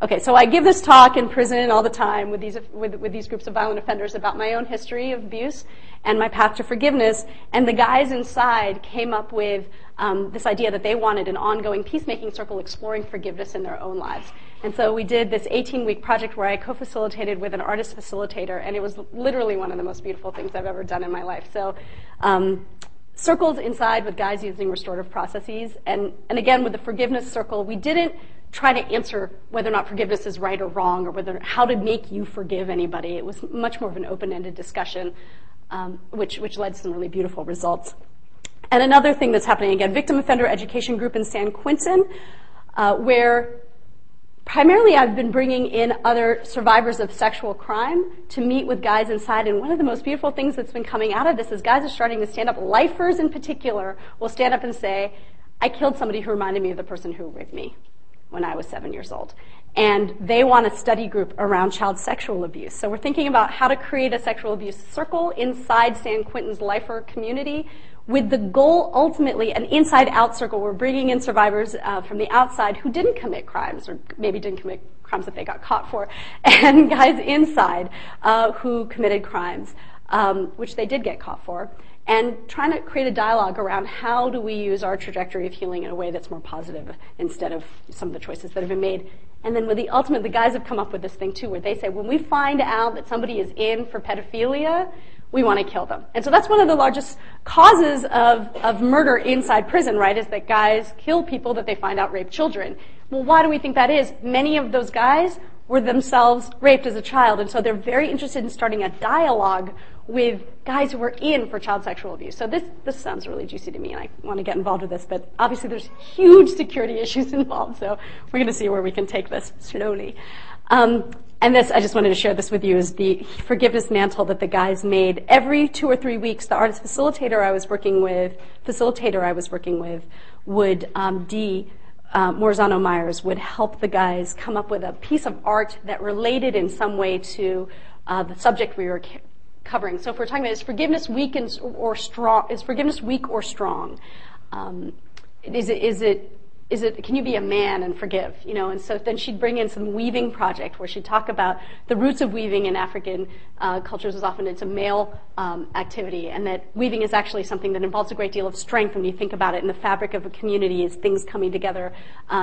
A: Okay, so I give this talk in prison all the time with these groups of violent offenders about my own history of abuse and my path to forgiveness, and the guys inside came up with this idea that they wanted an ongoing peacemaking circle exploring forgiveness in their own lives. And so we did this 18-week project where I co-facilitated with an artist facilitator, and it was literally one of the most beautiful things I've ever done in my life. So circles inside with guys using restorative processes, and again with the forgiveness circle, we didn't try to answer whether or not forgiveness is right or wrong, or how to make you forgive anybody. It was much more of an open-ended discussion, which led to some really beautiful results. And another thing that's happening again, Victim Offender Education Group in San Quentin, where primarily I've been bringing in other survivors of sexual crime to meet with guys inside. And one of the most beautiful things that's been coming out of this is guys are starting to stand up. Lifers in particular will stand up and say, I killed somebody who reminded me of the person who raped me when I was 7 years old. And they want a study group around child sexual abuse. So we're thinking about how to create a sexual abuse circle inside San Quentin's lifer community with the goal ultimately, an inside-out circle. We're bringing in survivors from the outside who didn't commit crimes, or maybe didn't commit crimes that they got caught for, and guys inside who committed crimes, which they did get caught for, and trying to create a dialogue around how do we use our trajectory of healing in a way that's more positive instead of some of the choices that have been made. And then with the ultimate, the guys have come up with this thing too, where they say, when we find out that somebody is in for pedophilia, we want to kill them. And so that's one of the largest causes of murder inside prison, right, is that guys kill people that they find out rape children. Well, why do we think that is? Many of those guys were themselves raped as a child, and so they're very interested in starting a dialogue with guys who were in for child sexual abuse. So this sounds really juicy to me, and I want to get involved with this, but obviously there's huge security issues involved, so we're going to see where we can take this slowly. And this, I just wanted to share this with you, is the forgiveness mantle that the guys made. Every 2 or 3 weeks, the artist facilitator I was working with would, Morzano Myers, would help the guys come up with a piece of art that related in some way to the subject we were covering. So if we're talking about, is forgiveness weak or strong? Is forgiveness weak or strong? Can you be a man and forgive? You know, and so then she'd bring in some weaving project where she'd talk about the roots of weaving in African cultures is often it's a male activity, and that weaving is actually something that involves a great deal of strength when you think about it in the fabric of a community, is things coming together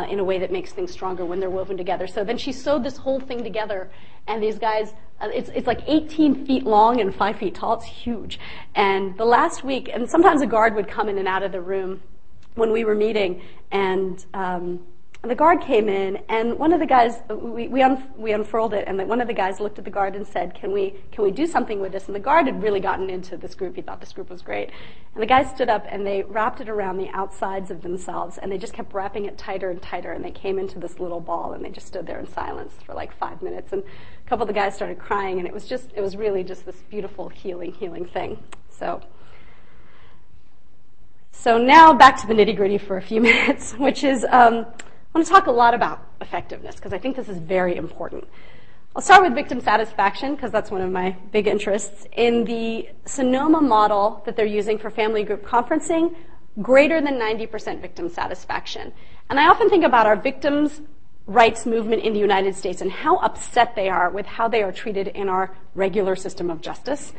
A: in a way that makes things stronger when they're woven together. So then she sewed this whole thing together, and these guys, it's like 18 feet long and 5 feet tall. It's huge. And the last week, and sometimes a guard would come in and out of the room when we were meeting, and the guard came in, and one of the guys, we unfurled it, and one of the guys looked at the guard and said, can we do something with this? And the guard had really gotten into this group. He thought this group was great. And the guys stood up, and they wrapped it around the outsides of themselves, and they just kept wrapping it tighter and tighter, and they came into this little ball, and they just stood there in silence for like 5 minutes, and a couple of the guys started crying, and it was really just this beautiful healing thing. So now back to the nitty-gritty for a few minutes, which is, I want to talk a lot about effectiveness, because I think this is very important. I'll start with victim satisfaction, because that's one of my big interests. In the Sonoma model that they're using for family group conferencing, greater than 90% victim satisfaction. And I often think about our victims' rights movement in the United States and how upset they are with how they are treated in our regular system of justice.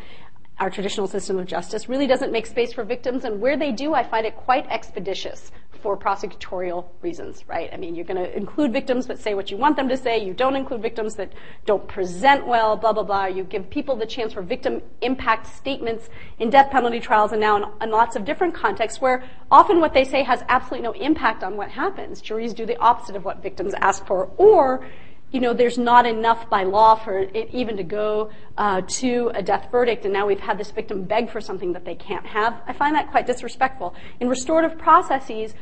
A: Our traditional system of justice really doesn't make space for victims, and where they do, I find it quite expeditious for prosecutorial reasons, right? I mean, you're going to include victims that say what you want them to say. You don't include victims that don't present well, blah, blah, blah. You give people the chance for victim impact statements in death penalty trials and now in lots of different contexts where often what they say has absolutely no impact on what happens. Juries do the opposite of what victims ask for, or there's not enough by law for it even to go to a death verdict, and now we've had this victim beg for something that they can't have. I find that quite disrespectful. In restorative processes,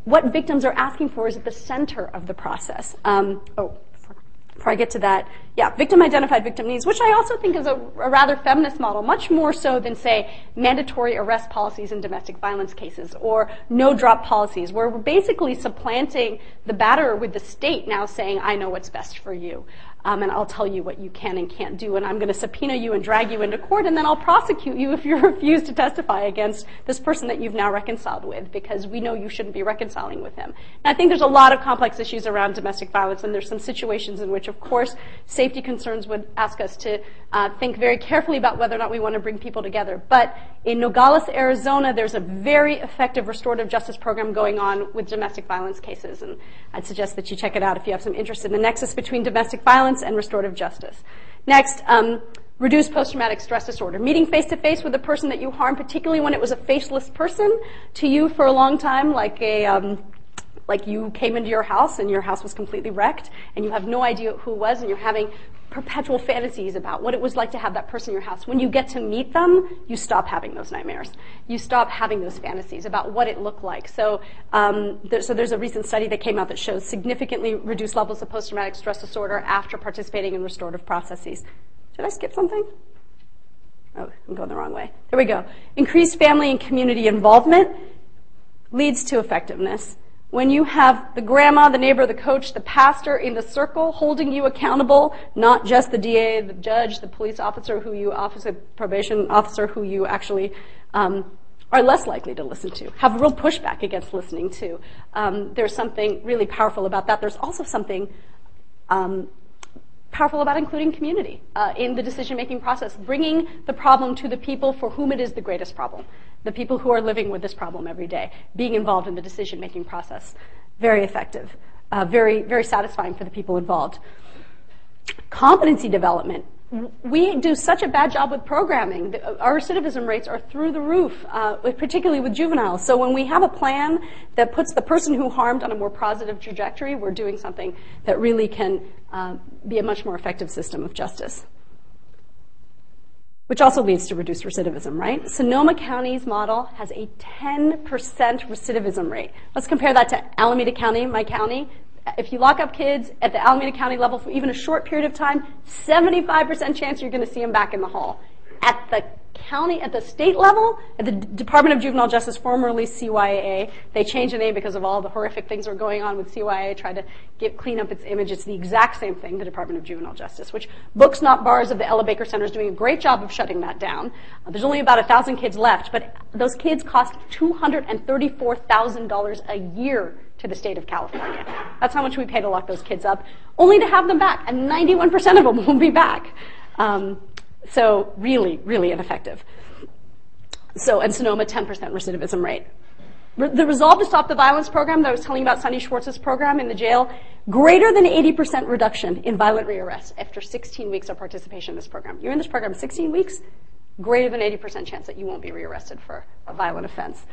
A: what victims are asking for is at the center of the process. Before I get to that, victim-identified victim needs, which I also think is a rather feminist model, much more so than, say, mandatory arrest policies in domestic violence cases or no-drop policies, where we're basically supplanting the batterer with the state now saying, I know what's best for you, and I'll tell you what you can and can't do, and I'm going to subpoena you and drag you into court, and then I'll prosecute you if you refuse to testify against this person that you've now reconciled with, because we know you shouldn't be reconciling with him. And I think there's a lot of complex issues around domestic violence, and there's some situations in which, of course, safety concerns would ask us to think very carefully about whether or not we want to bring people together. But in Nogales, Arizona, there's a very effective restorative justice program going on with domestic violence cases, and I'd suggest that you check it out if you have some interest in the nexus between domestic violence and restorative justice. Next, reduce post-traumatic stress disorder. Meeting face-to-face with a person that you harmed, particularly when it was a faceless person to you for a long time, like a like you came into your house and your house was completely wrecked and you have no idea who it was and you're having perpetual fantasies about what it was like to have that person in your house. When you get to meet them, you stop having those nightmares. You stop having those fantasies about what it looked like. So, there's a recent study that came out that shows significantly reduced levels of post-traumatic stress disorder after participating in restorative processes. Did I skip something? Oh, I'm going the wrong way. There we go. Increased family and community involvement leads to effectiveness. When you have the grandma, the neighbor, the coach, the pastor in the circle holding you accountable, not just the DA, the judge, the police officer, probation officer who you actually are less likely to listen to, have real pushback against listening to. There's something really powerful about that. There's also something powerful about including community in the decision-making process, bringing the problem to the people for whom it is the greatest problem, the people who are living with this problem every day, being involved in the decision-making process. Very effective, very, very satisfying for the people involved. Competency development. We do such a bad job with programming. Our recidivism rates are through the roof, particularly with juveniles. So when we have a plan that puts the person who harmed on a more positive trajectory, we're doing something that really can be a much more effective system of justice. Which also leads to reduced recidivism, right? Sonoma County's model has a 10% recidivism rate. Let's compare that to Alameda County, my county. If you lock up kids at the Alameda County level for even a short period of time, 75% chance you're going to see them back in the hall. At the state level, at the Department of Juvenile Justice, formerly CYA, they changed the name because of all the horrific things that were going on with CYA, tried to clean up its image. It's the exact same thing, the Department of Juvenile Justice, which Books Not Bars of the Ella Baker Center is doing a great job of shutting that down. There's only about 1,000 kids left, but those kids cost $234,000 a year to the state of California. That's how much we pay to lock those kids up, only to have them back, and 91% of them will be back. So really, really ineffective. And Sonoma, 10% recidivism rate. The Resolve to Stop the Violence program that I was telling you about, Sunny Schwartz's program in the jail, greater than 80% reduction in violent rearrests after 16 weeks of participation in this program. You're in this program 16 weeks, greater than 80% chance that you won't be rearrested for a violent offense.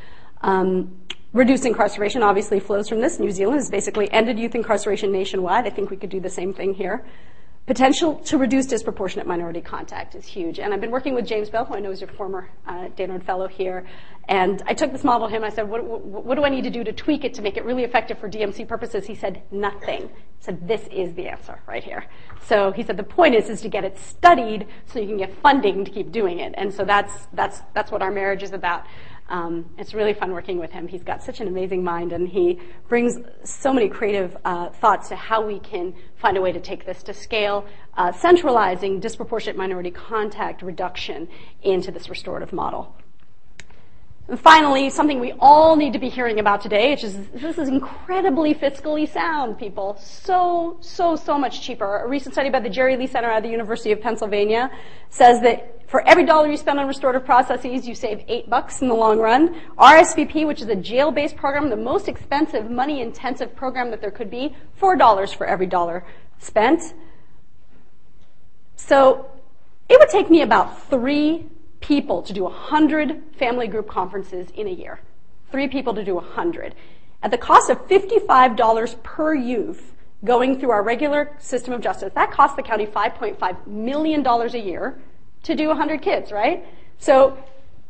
A: Reduced incarceration obviously flows from this. New Zealand has basically ended youth incarceration nationwide. I think we could do the same thing here. Potential to reduce disproportionate minority contact is huge. And I've been working with James Bell, who I know is your former Daynard fellow here. And I took this model to him. I said, what do I need to do to tweak it to make it really effective for DMC purposes? He said, nothing. He said, this is the answer right here. So he said, the point is to get it studied so you can get funding to keep doing it. And so that's what our marriage is about. It's really fun working with him. He's got such an amazing mind, and he brings so many creative thoughts to how we can find a way to take this to scale, centralizing disproportionate minority contact reduction into this restorative model. And finally, something we all need to be hearing about today, which is this is incredibly fiscally sound, people. So much cheaper. A recent study by the Jerry Lee Center at the University of Pennsylvania says that for every dollar you spend on restorative processes, you save $8 in the long run. RSVP, which is a jail-based program, the most expensive, money-intensive program that there could be, $4 for every dollar spent. So it would take me about 3 people to do 100 family group conferences in a year. 3 people to do 100. At the cost of $55 per youth going through our regular system of justice, that costs the county $5.5 million a year to do 100 kids, right? So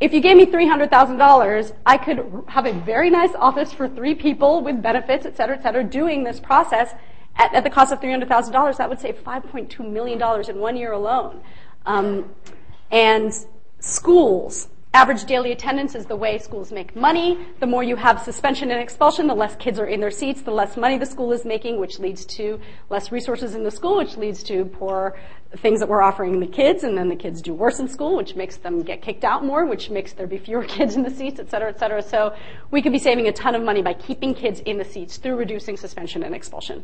A: if you gave me $300,000, I could have a very nice office for 3 people with benefits, et cetera, doing this process at the cost of $300,000. That would save $5.2 million in 1 year alone. And schools, average daily attendance is the way schools make money. The more you have suspension and expulsion, the less kids are in their seats, the less money the school is making, which leads to less resources in the school, which leads to poor things that we're offering the kids, and then the kids do worse in school, which makes them get kicked out more, which makes there be fewer kids in the seats, et cetera, et cetera. So we could be saving a ton of money by keeping kids in the seats through reducing suspension and expulsion.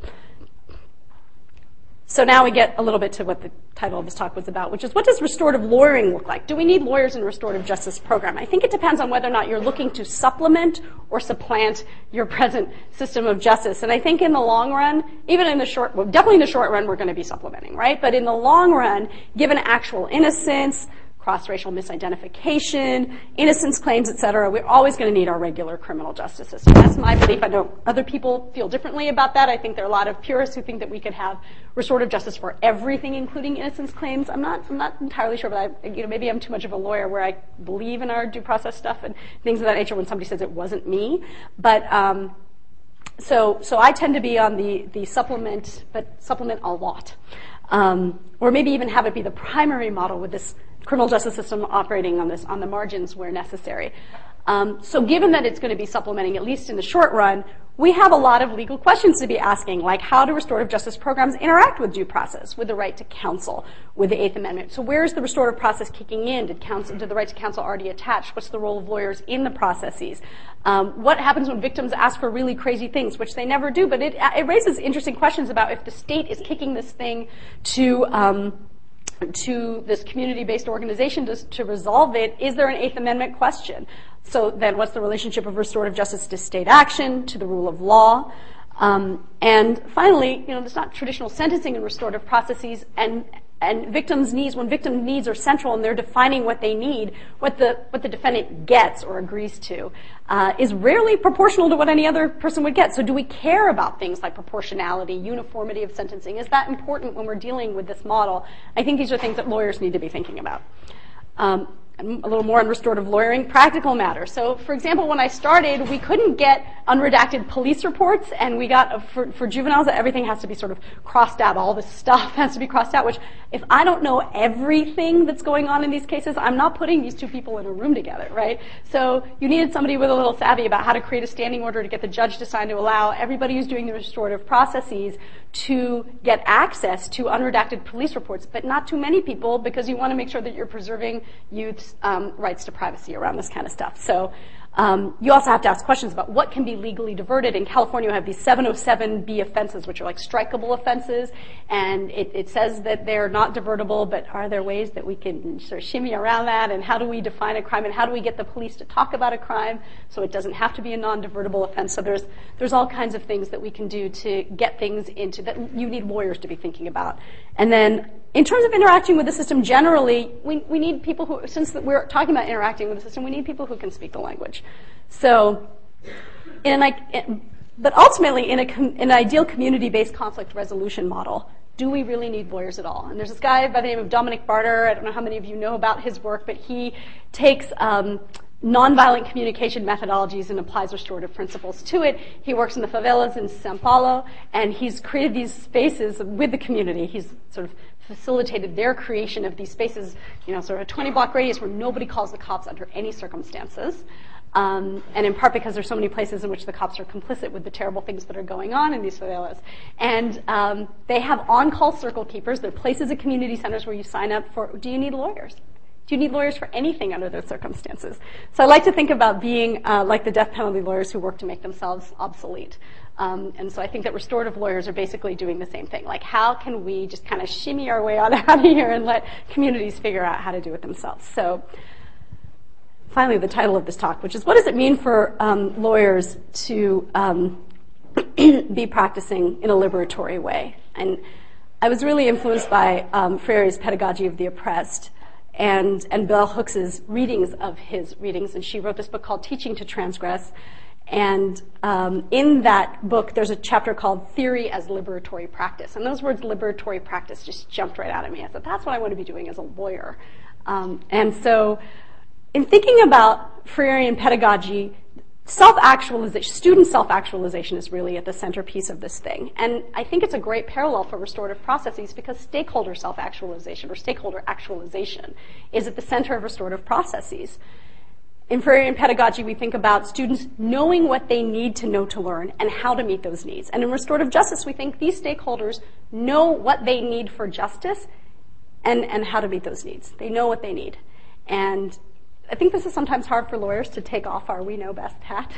A: So now we get a little bit to what the title of this talk was about, which is what does restorative lawyering look like? Do we need lawyers in a restorative justice program? I think it depends on whether or not you're looking to supplement or supplant your present system of justice. And I think in the long run, even in the short, well, definitely in the short run, we're going to be supplementing, right? But in the long run, given actual innocence, cross-racial misidentification, innocence claims, et cetera. We're always going to need our regular criminal justice system. That's my belief. I know other people feel differently about that. I think there are a lot of purists who think that we could have restorative justice for everything, including innocence claims. I'm not entirely sure, but maybe I'm too much of a lawyer where I believe in our due process stuff and things of that nature when somebody says it wasn't me. But so I tend to be on the supplement, but supplement a lot. Or maybe even have it be the primary model with this criminal justice system operating on the margins where necessary. So given that it's going to be supplementing, at least in the short run, we have a lot of legal questions to be asking, like how do restorative justice programs interact with due process, with the right to counsel, with the Eighth Amendment? So where's the restorative process kicking in? Did the right to counsel already attach? What's the role of lawyers in the processes? What happens when victims ask for really crazy things, which they never do? But it raises interesting questions about if the state is kicking this thing to this community-based organization to resolve it, is there an Eighth Amendment question? So then what's the relationship of restorative justice to state action, to the rule of law? And finally, there's not traditional sentencing in restorative processes, and victims' needs, when victim needs are central and they're defining what they need, what the defendant gets or agrees to is rarely proportional to what any other person would get. So do we care about things like proportionality, uniformity of sentencing? Is that important when we're dealing with this model? I think these are things that lawyers need to be thinking about. A little more on restorative lawyering, practical matters. So, for example, when I started, we couldn't get unredacted police reports, and we got, for juveniles, everything has to be sort of crossed out. All this stuff has to be crossed out, which if I don't know everything that's going on in these cases, I'm not putting these two people in a room together, right? So you needed somebody with a little savvy about how to create a standing order to get the judge to sign to allow everybody who's doing the restorative processes to get access to unredacted police reports, but not too many people, because you want to make sure that you're preserving youth's rights to privacy around this kind of stuff. So you also have to ask questions about what can be legally diverted. In California, we have these 707B offenses, which are like strikeable offenses, and it says that they're not divertible, but are there ways that we can sort of shimmy around that, and how do we define a crime, and how do we get the police to talk about a crime so it doesn't have to be a non-divertible offense? So there's all kinds of things that we can do to get things into that you need lawyers to be thinking about. And then in terms of interacting with the system generally, we need people who, since we're talking about interacting with the system, we need people who can speak the language. So, but ultimately, in an ideal community-based conflict resolution model, do we really need lawyers at all? And there's this guy by the name of Dominic Barter. I don't know how many of you know about his work, but he takes nonviolent communication methodologies and applies restorative principles to it. He works in the favelas in São Paulo, and he's created these spaces with the community. He's sort of facilitated their creation of these spaces, sort of a 20-block radius where nobody calls the cops under any circumstances. And in part because there's so many places in which the cops are complicit with the terrible things that are going on in these favelas. And they have on-call circle keepers. They're places at community centers where you sign up for, do you need lawyers? Do you need lawyers for anything under those circumstances? So I like to think about being like the death penalty lawyers who work to make themselves obsolete. And so I think that restorative lawyers are basically doing the same thing. Like, how can we just kind of shimmy our way out of here and let communities figure out how to do it themselves? So finally, the title of this talk, which is, what does it mean for lawyers to be practicing in a liberatory way? And I was really influenced by Freire's Pedagogy of the Oppressed and Bell Hooks's readings of his readings. And she wrote this book called Teaching to Transgress. And in that book, there's a chapter called Theory as Liberatory Practice. And those words, liberatory practice, just jumped right out at me. I thought, that's what I want to be doing as a lawyer. And so in thinking about Freirean pedagogy, self-actualization, student self-actualization is really at the centerpiece of this thing. And I think it's a great parallel for restorative processes because stakeholder self-actualization or stakeholder actualization is at the center of restorative processes. In Freirean pedagogy, we think about students knowing what they need to know to learn and how to meet those needs. And in restorative justice, we think these stakeholders know what they need for justice and how to meet those needs. They know what they need. And I think this is sometimes hard for lawyers to take off our we know best hat.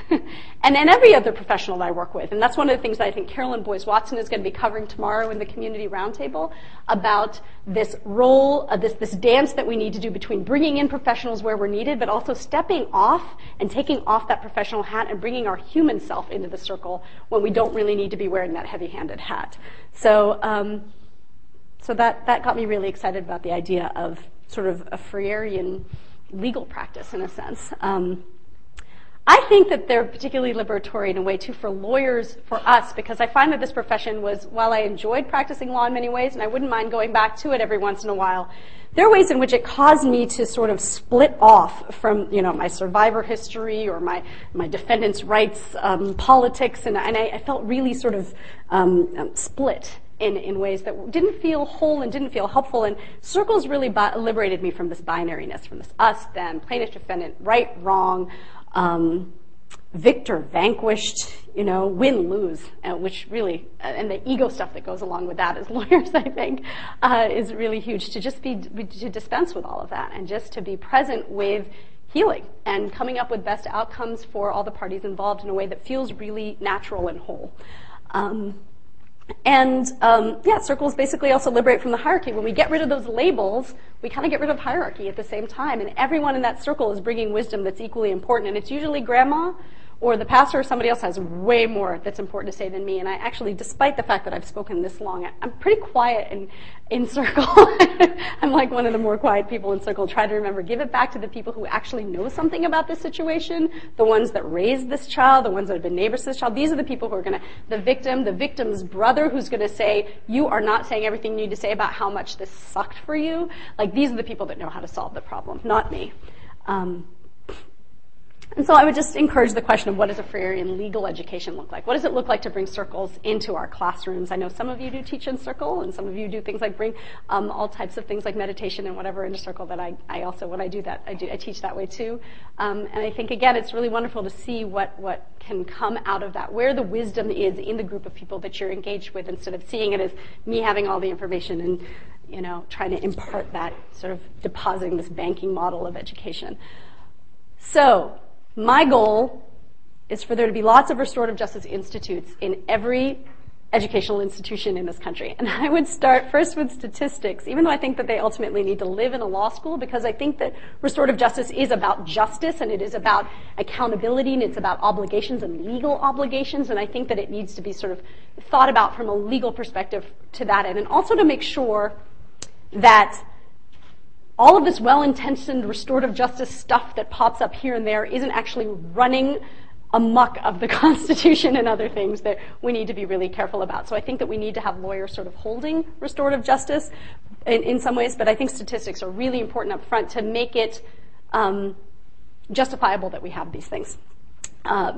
A: and every other professional that I work with. And that's one of the things that I think Carolyn Boyce-Watson is going to be covering tomorrow in the Community Roundtable about this role, this dance that we need to do between bringing in professionals where we're needed, but also stepping off and taking off that professional hat and bringing our human self into the circle when we don't really need to be wearing that heavy-handed hat. So that got me really excited about the idea of sort of a Freirean legal practice in a sense. I think that they're particularly liberatory in a way too for lawyers, for us, because I find that this profession was, while I enjoyed practicing law in many ways, and I wouldn't mind going back to it every once in a while, there are ways in which it caused me to sort of split off from, my survivor history or my defendants' rights politics, and I felt really sort of split in ways that didn't feel whole and didn't feel helpful. And circles really liberated me from this binariness, from this us, them, plaintiff, defendant, right, wrong, victor, vanquished, win, lose, which really, and the ego stuff that goes along with that as lawyers, I think, is really huge, to just to dispense with all of that and just to be present with healing and coming up with best outcomes for all the parties involved in a way that feels really natural and whole. Circles basically also liberate from the hierarchy. When we get rid of those labels, we kind of get rid of hierarchy at the same time. And everyone in that circle is bringing wisdom that's equally important. And it's usually grandma or the pastor or somebody else has way more that's important to say than me. And I actually, despite the fact that I've spoken this long, I'm pretty quiet in circle. I'm like one of the more quiet people in circle. Try to remember, give it back to the people who actually know something about this situation, the ones that raised this child, the ones that have been neighbors to this child. These are the people who are going to, the victim's brother who's going to say, you are not saying everything you need to say about how much this sucked for you. Like, these are the people that know how to solve the problem, not me. And so I would just encourage the question of what does a Freirean legal education look like? What does it look like to bring circles into our classrooms? I know some of you do teach in circle, and some of you do things like bring all types of things like meditation and whatever into circle that I also, when I do that, I teach that way too. And I think, again, it's really wonderful to see what can come out of that, where the wisdom is in the group of people that you're engaged with, instead of seeing it as me having all the information and, trying to impart that, sort of depositing this banking model of education. So, my goal is for there to be lots of restorative justice institutes in every educational institution in this country. And I would start first with statistics, even though I think that they ultimately need to live in a law school, because I think that restorative justice is about justice, and it is about accountability, and it's about obligations and legal obligations, and I think that it needs to be sort of thought about from a legal perspective to that end, and also to make sure that all of this well-intentioned restorative justice stuff that pops up here and there isn't actually running amok of the Constitution and other things that we need to be really careful about. So I think that we need to have lawyers sort of holding restorative justice in some ways, but I think statistics are really important up front to make it justifiable that we have these things.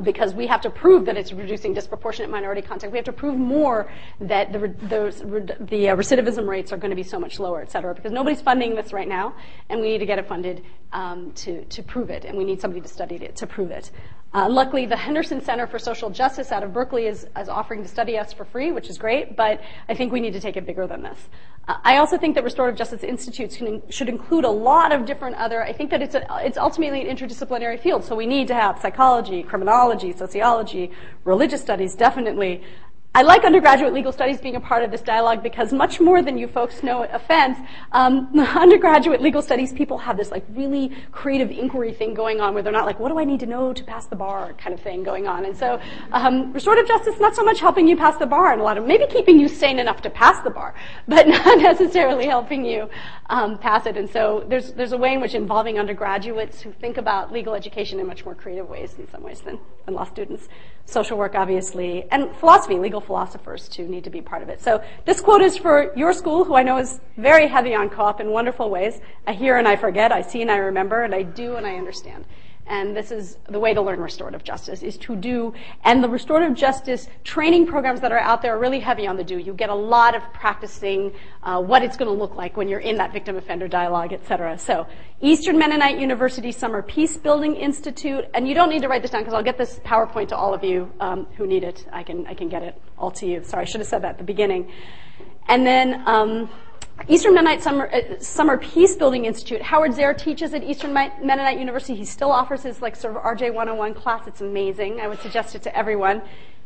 A: Because we have to prove that it's reducing disproportionate minority contact. We have to prove more that the recidivism rates are going to be so much lower, et cetera, because nobody's funding this right now, and we need to get it funded to prove it, and we need somebody to study it to prove it. Luckily, the Henderson Center for Social Justice out of Berkeley is offering to study us for free, which is great, but I think we need to take it bigger than this. I also think that restorative justice institutes should include a lot of different other, I think that it's ultimately an interdisciplinary field, so we need to have psychology, criminology, sociology, religious studies, definitely. I like undergraduate legal studies being a part of this dialogue because much more than you folks know, offense, undergraduate legal studies people have this like really creative inquiry thing going on where they're not like, what do I need to know to pass the bar kind of thing going on. And so restorative justice, not so much helping you pass the bar and a lot of, maybe keeping you sane enough to pass the bar, but not necessarily helping you pass it. And so there's a way in which involving undergraduates who think about legal education in much more creative ways in some ways than law students. Social work, obviously, and philosophy, legal philosophers, too, need to be part of it. So this quote is for your school, who I know is very heavy on co-op in wonderful ways. I hear and I forget, I see and I remember, and I do and I understand. And this is the way to learn restorative justice, is to do. And the restorative justice training programs that are out there are really heavy on the do. You get a lot of practicing what it's going to look like when you're in that victim-offender dialogue, et cetera. So Eastern Mennonite University Summer Peace Building Institute. And you don't need to write this down because I'll get this PowerPoint to all of you who need it. I can get it all to you. Sorry, I should have said that at the beginning. And then Eastern Mennonite Summer Peace Building Institute. Howard Zare teaches at Eastern Mennonite University. He still offers his like sort of RJ 101 class. It's amazing. I would suggest it to everyone.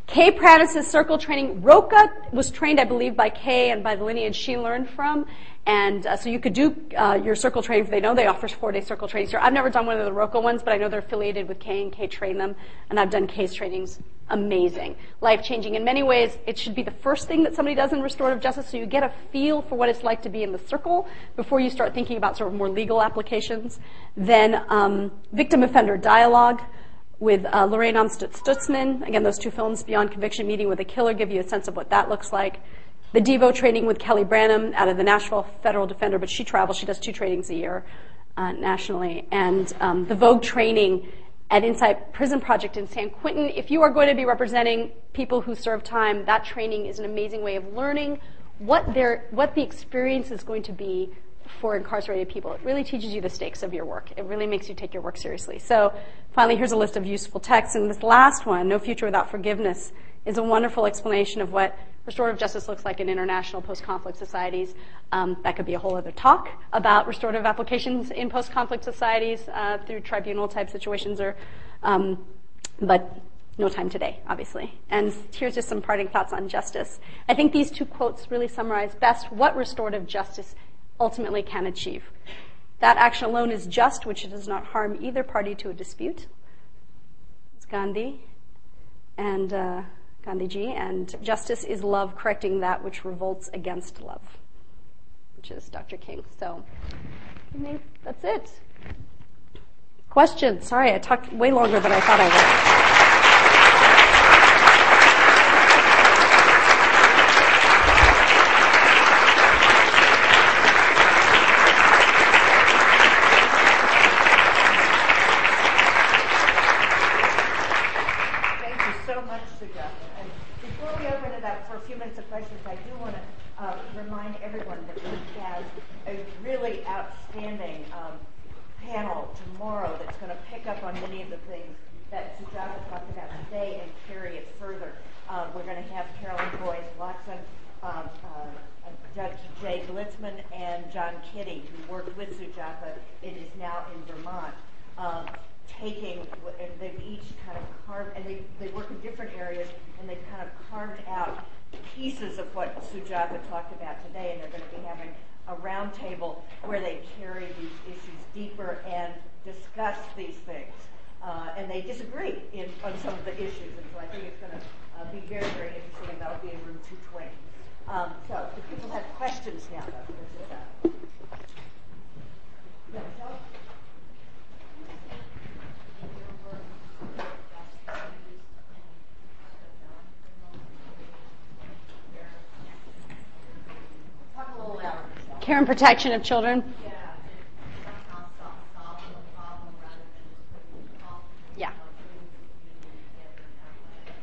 A: Kay Prattis' circle training. Roca was trained, I believe, by Kay and by the lineage she learned from. And so you could do your circle training. They know they offer 4-day circle trainings here. I've never done one of the Roca ones, but I know they're affiliated with Kay, and Kay trained them. And I've done Kay's trainings. Amazing. Life-changing. In many ways, it should be the first thing that somebody does in restorative justice, so you get a feel for what it's like to be in the circle before you start thinking about sort of more legal applications. Then victim-offender dialogue with Lorraine Amstutz-Stutzman. Again, those 2 films, Beyond Conviction, Meeting with a Killer, give you a sense of what that looks like. The Devo training with Kelly Branham out of the Nashville Federal Defender, but she travels. She does 2 trainings a year nationally. And the Vogue training at Insight Prison Project in San Quentin. If you are going to be representing people who serve time, that training is an amazing way of learning what the experience is going to be for incarcerated people. It really teaches you the stakes of your work. It really makes you take your work seriously. So finally, here's a list of useful texts. And this last one, No Future Without Forgiveness, is a wonderful explanation of what restorative justice looks like in international post-conflict societies. That could be a whole other talk about restorative applications in post-conflict societies through tribunal-type situations, but no time today, obviously. And here's just some parting thoughts on justice. I think these 2 quotes really summarize best what restorative justice ultimately can achieve. That action alone is just, which does not harm either party to a dispute. It's Gandhi and Gandhiji, and justice is love correcting that which revolts against love, which is Dr. King. So that's it. Questions? Sorry, I talked way longer than I thought I would.
B: I do want to remind everyone that we have a really outstanding panel tomorrow that's going to pick up on many of the things that Sujatha talked about today and carry it further. We're going to have Carolyn Boyce-Watson, Judge Jay Glitzman, and John Kitty, who worked with Sujatha. It is now in Vermont. And they've each kind of carved, and they work in different areas, and they've kind of carved out pieces of what Sujatha talked about today, and they're going to be having a round table where they carry these issues deeper and discuss these things. And they disagree on some of the issues, and so I think it's going to be very, very interesting, and that'll be in room 220. So if people have questions now about this, yeah, Michelle?
A: Care and protection of children.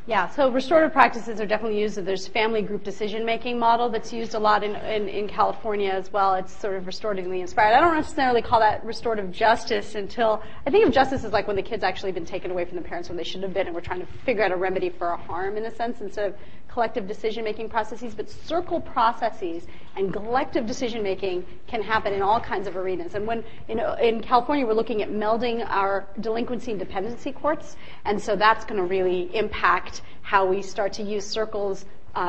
A: Yeah, so restorative practices are definitely used. There's family group decision-making model that's used a lot in California as well. It's sort of restoratively inspired. I don't necessarily call that restorative justice until, I think of justice as like when the kid's actually been taken away from the parents when they shouldn't have been, and we're trying to figure out a remedy for a harm in a sense instead of collective decision-making processes. But circle processes and collective decision-making can happen in all kinds of arenas. And when, in California, we're looking at melding our delinquency and dependency courts, and so that's going to really impact how we start to use circles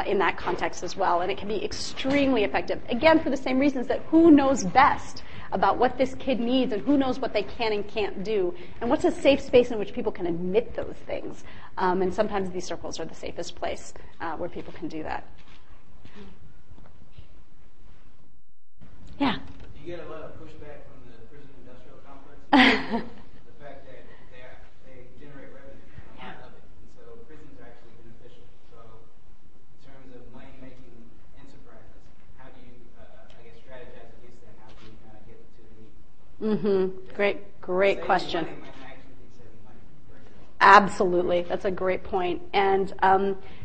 A: in that context as well. And it can be extremely effective. Again, for the same reasons that who knows best about what this kid needs and who knows what they can and can't do, and what's a safe space in which people can admit those things. And sometimes these circles are the safest place where people can do that. Yeah?
C: You get a lot of pushback from the prison industrial complex. The fact that they generate revenue, a lot of it. And so prisons are actually beneficial. So in terms of money-making enterprises, how do you, strategize against that? How do you kind of get to the need?
A: Great question.
C: Money might actually be saving money.
A: Absolutely. That's a great point. And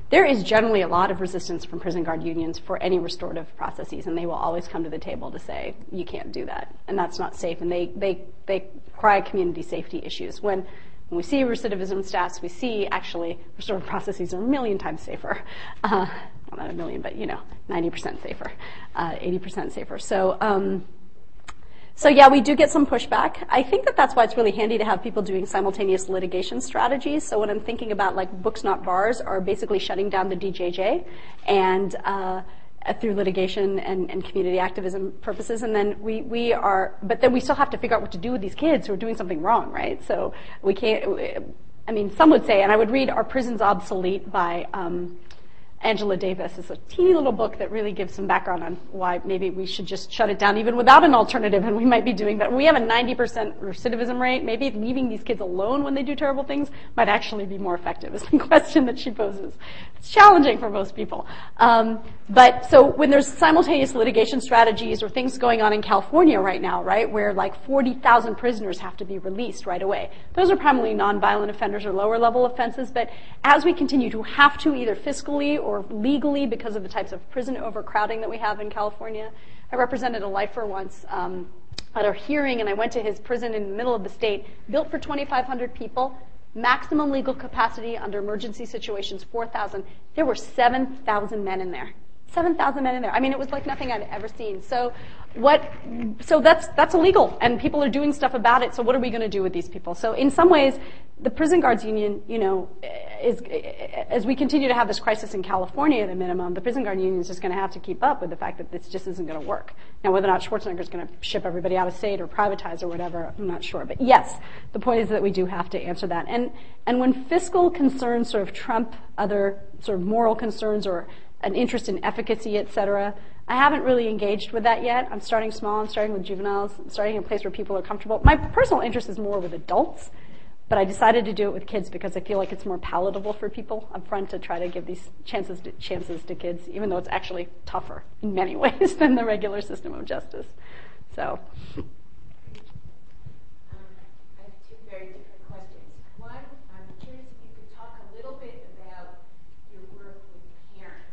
A: there is generally a lot of resistance from prison guard unions for any restorative processes, and they will always come to the table to say, you can't do that, and that's not safe. And they cry community safety issues. When we see recidivism stats, we see actually restorative processes are a million times safer. Well, not a million, but 90% safer, 80% safer. So So yeah, we do get some pushback. I think that that's why it's really handy to have people doing simultaneous litigation strategies. So when I'm thinking about like Books Not Bars are basically shutting down the DJJ and through litigation and community activism purposes, and then but then we still have to figure out what to do with these kids who are doing something wrong, right? So we can't, I mean, some would say, and I would read Are Prisons Obsolete by Angela Davis. It's a teeny little book that really gives some background on why maybe we should just shut it down even without an alternative, and we might be doing that. When we have a 90% recidivism rate, maybe leaving these kids alone when they do terrible things might actually be more effective, is the question that she poses. It's challenging for most people. But so when there's simultaneous litigation strategies or things going on in California right now, right, where like 40,000 prisoners have to be released right away, those are primarily nonviolent offenders or lower level offenses, but as we continue to have to either fiscally or legally because of the types of prison overcrowding that we have in California. I represented a lifer once at a hearing, and I went to his prison in the middle of the state, built for 2,500 people, maximum legal capacity under emergency situations, 4,000. There were 7,000 men in there. 7,000 men in there. I mean, it was like nothing I'd ever seen. So that's illegal, and people are doing stuff about it. So what are we going to do with these people? So in some ways, the prison guards union, as we continue to have this crisis in California at a minimum, the prison guard union is just going to have to keep up with the fact that this just isn't going to work. Now, whether or not Schwarzenegger is going to ship everybody out of state or privatize or whatever, I'm not sure. But yes, the point is that we do have to answer that. And when fiscal concerns sort of trump other sort of moral concerns or an interest in efficacy, et cetera, I haven't really engaged with that yet. I'm starting small. I'm starting with juveniles. I'm starting in a place where people are comfortable. My personal interest is more with adults, but I decided to do it with kids because I feel like it's more palatable for people up front to try to give these chances to kids, even though it's actually tougher in many ways than the regular system of justice. So.
D: I have two very different questions. One, I'm curious if you could talk a little bit about your work with parents.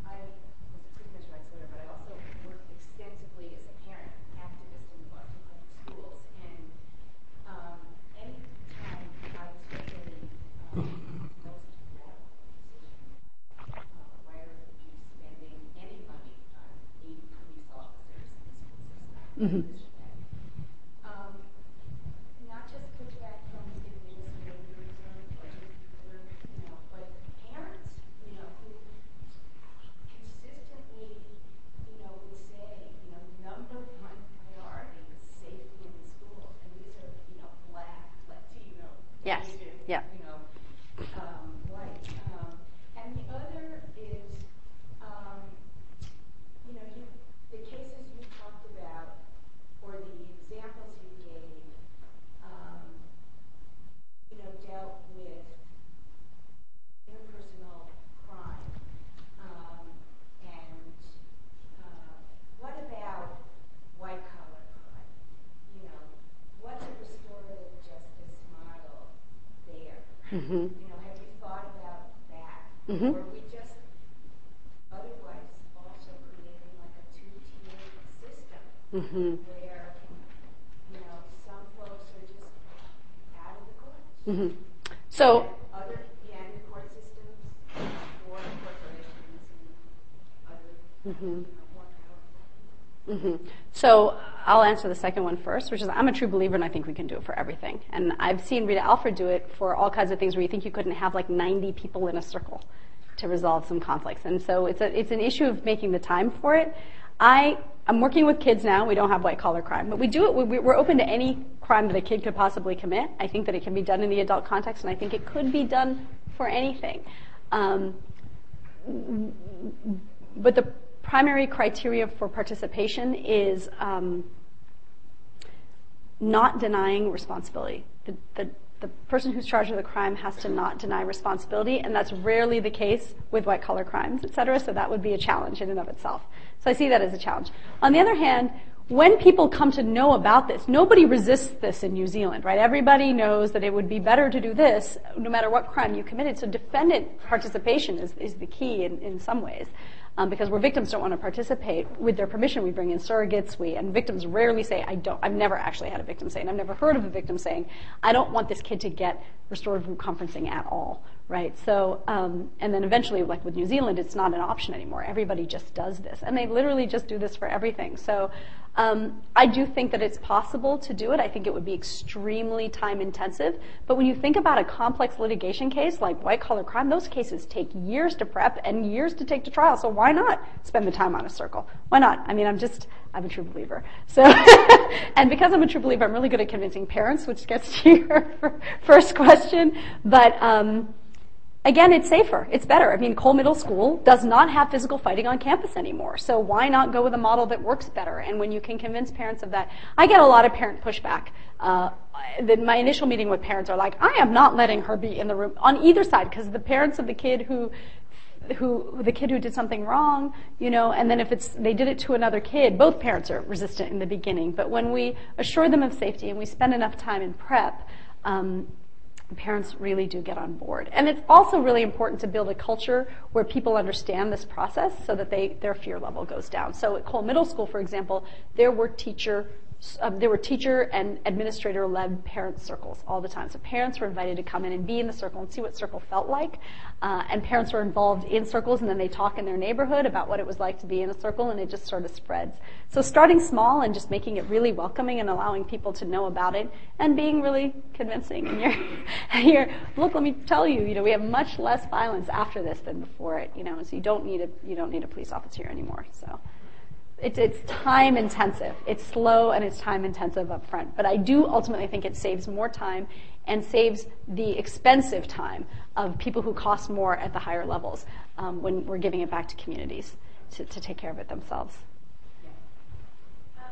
D: I was a prisoner's rights lawyer, but I also worked extensively as a parent activist in the Boston Public Schools. And any time I was especially most about why are you spending any money on 8 police officers in the school system?
A: Mm-hmm.
D: Not just pushback from administrators or but parents, who consistently, would say, number one priority is safety in the schools, and these are, Black, Latino,
A: Yes.
D: Asian,
A: Yeah.
D: white. And the other is, the cases you talked about, or the examples you gave, dealt with interpersonal crime. And what about white-collar crime? What's a restorative justice model there?
A: Mm-hmm.
D: Have you thought about that?
A: Mm-hmm.
D: Or are we just otherwise also creating like a two-tiered system
A: Mm-hmm.
D: where, some folks are just out of the courts?
A: Mm-hmm. So.
D: Other, the court systems for corporations and other,
A: Mm-hmm.
D: more powerful.
A: Mm-hmm. So I'll answer the second one first, which is I'm a true believer and I think we can do it for everything. And I've seen Rita Alford do it for all kinds of things where you think you couldn't have like 90 people in a circle to resolve some conflicts. And so it's an issue of making the time for it. I'm working with kids now. We don't have white-collar crime, but we do it. We're open to any crime that a kid could possibly commit. I think that it can be done in the adult context, and I think it could be done for anything. But the primary criteria for participation is not denying responsibility. The person who's charged with a crime has to not deny responsibility, and that's rarely the case with white-collar crimes, et cetera, so that would be a challenge in and of itself. So I see that as a challenge. On the other hand, when people come to know about this, nobody resists this in New Zealand, right? Everybody knows that it would be better to do this no matter what crime you committed, so defendant participation is the key in some ways. Because where victims don't want to participate, with their permission, we bring in surrogates. And victims rarely say, I've never actually had a victim say, and I've never heard of a victim saying, I don't want this kid to get restorative group conferencing at all, right? So, and then eventually, like with New Zealand, it's not an option anymore. Everybody just does this. And they literally just do this for everything. So, I do think that it's possible to do it. I think it would be extremely time intensive. But when you think about a complex litigation case like white collar crime, those cases take years to prep and years to take to trial. So why not spend the time on a circle? Why not? I mean, I'm a true believer. So, and because I'm a true believer, I'm really good at convincing parents, which gets to your first question. But again, it's safer. It's better. I mean, Cole Middle School does not have physical fighting on campus anymore. So why not go with a model that works better? And when you can convince parents of that, I get a lot of parent pushback. My initial meeting with parents are like, I am not letting her be in the room on either side, because the parents of the kid who did something wrong, and then if they did it to another kid, both parents are resistant in the beginning. But when we assure them of safety and we spend enough time in prep, parents really do get on board. And it's also really important to build a culture where people understand this process so that their fear level goes down. So at Cole Middle School, for example, there were teacher and administrator-led parent circles all the time. So parents were invited to come in and be in the circle and see what circle felt like. And parents were involved in circles, and then they talk in their neighborhood about what it was like to be in a circle, and it just sort of spreads. So starting small and just making it really welcoming and allowing people to know about it and being really convincing. And look, let me tell you, we have much less violence after this than before it, so you don't need a police officer here anymore. So. It's time intensive. It's slow and it's time intensive up front. But I do ultimately think it saves more time and saves the expensive time of people who cost more at the higher levels when we're giving it back to communities to take care of it themselves.
E: I'm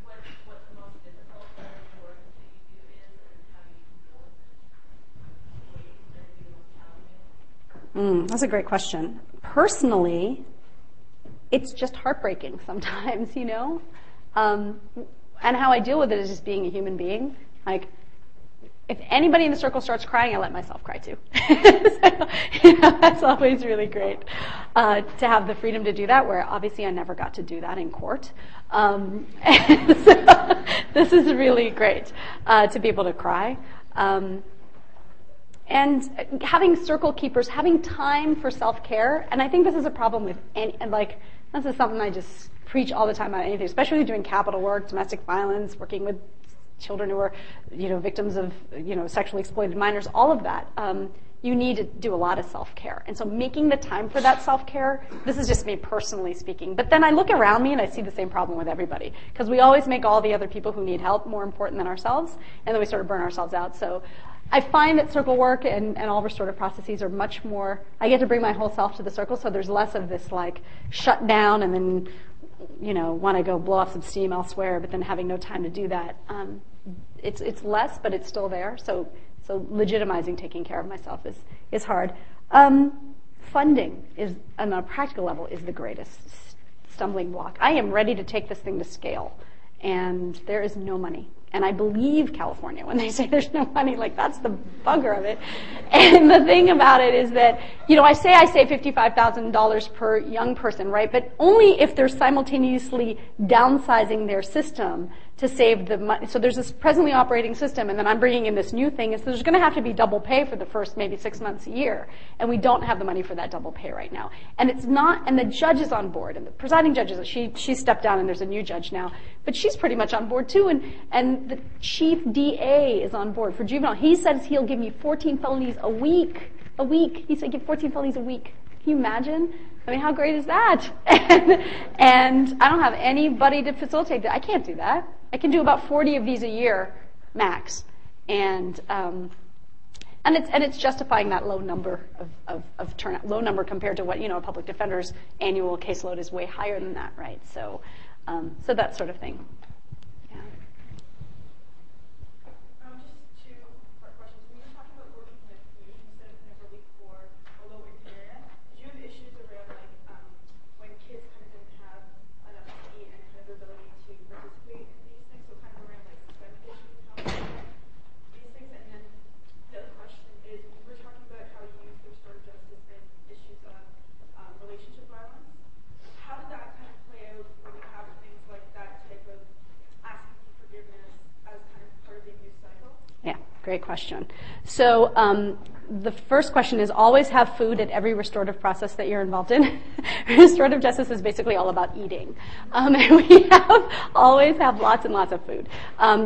E: wondering what the most difficult part of the work that you do is and how you deal with it. What you consider to be the most challenging?
A: That's a great question. Personally, it's just heartbreaking sometimes, and how I deal with it is just being a human being. Like, if anybody in the circle starts crying, I let myself cry too. So, that's always really great to have the freedom to do that, where obviously I never got to do that in court. So this is really great to be able to cry. And having circle keepers, having time for self-care, and I think this is a problem with this is something I just preach all the time about anything, especially doing capital work, domestic violence, working with children who are, victims of, sexually exploited minors, all of that. You need to do a lot of self-care. And so making the time for that self-care, this is just me personally speaking, but then I look around me and I see the same problem with everybody, because we always make all the other people who need help more important than ourselves, and then we sort of burn ourselves out. So I find that circle work and all restorative processes are much more, I get to bring my whole self to the circle, so there's less of this shut down and then, want to go blow off some steam elsewhere, but then having no time to do that. It's less, but it's still there. So legitimizing taking care of myself is hard. Funding is, on a practical level, is the greatest stumbling block. I am ready to take this thing to scale, and there is no money. And I believe California when they say there's no money, that's the bugger of it. And the thing about it is that, I say $55,000 per young person, right? But only if they're simultaneously downsizing their system to save the money. So there's this presently operating system, and then I'm bringing in this new thing, and so there's going to have to be double pay for the first maybe 6 months a year, and we don't have the money for that double pay right now. And it's not, and the judge is on board, and the presiding judge she stepped down, and there's a new judge now, but she's pretty much on board too, and the chief DA is on board for juvenile. He says he'll give me 14 felonies a week. He said give 14 felonies a week. Can you imagine? I mean, how great is that? And I don't have anybody to facilitate that. I can't do that. I can do about 40 of these a year, max. And it's justifying that low number of turnout, low number compared to what, a public defender's annual caseload is way higher than that, right? So that sort of thing. Yeah.
E: Just two part questions. When you're talking about working with youth instead of kind of relief for a lower income area, did you have issues around when kids kind of didn't have enough to eat and kind of the ability to participate in these things? So kind of around spend issues and how these things. And then the other question is, we were talking about how you use the restorative justice and issues of relationship violence. How did that kind of play out when you have things like that type of asking for forgiveness as kind of part of the abuse cycle?
A: Yeah, great question. So the first question is always have food at every restorative process that you're involved in. Restorative justice is basically all about eating. And we always have lots and lots of food.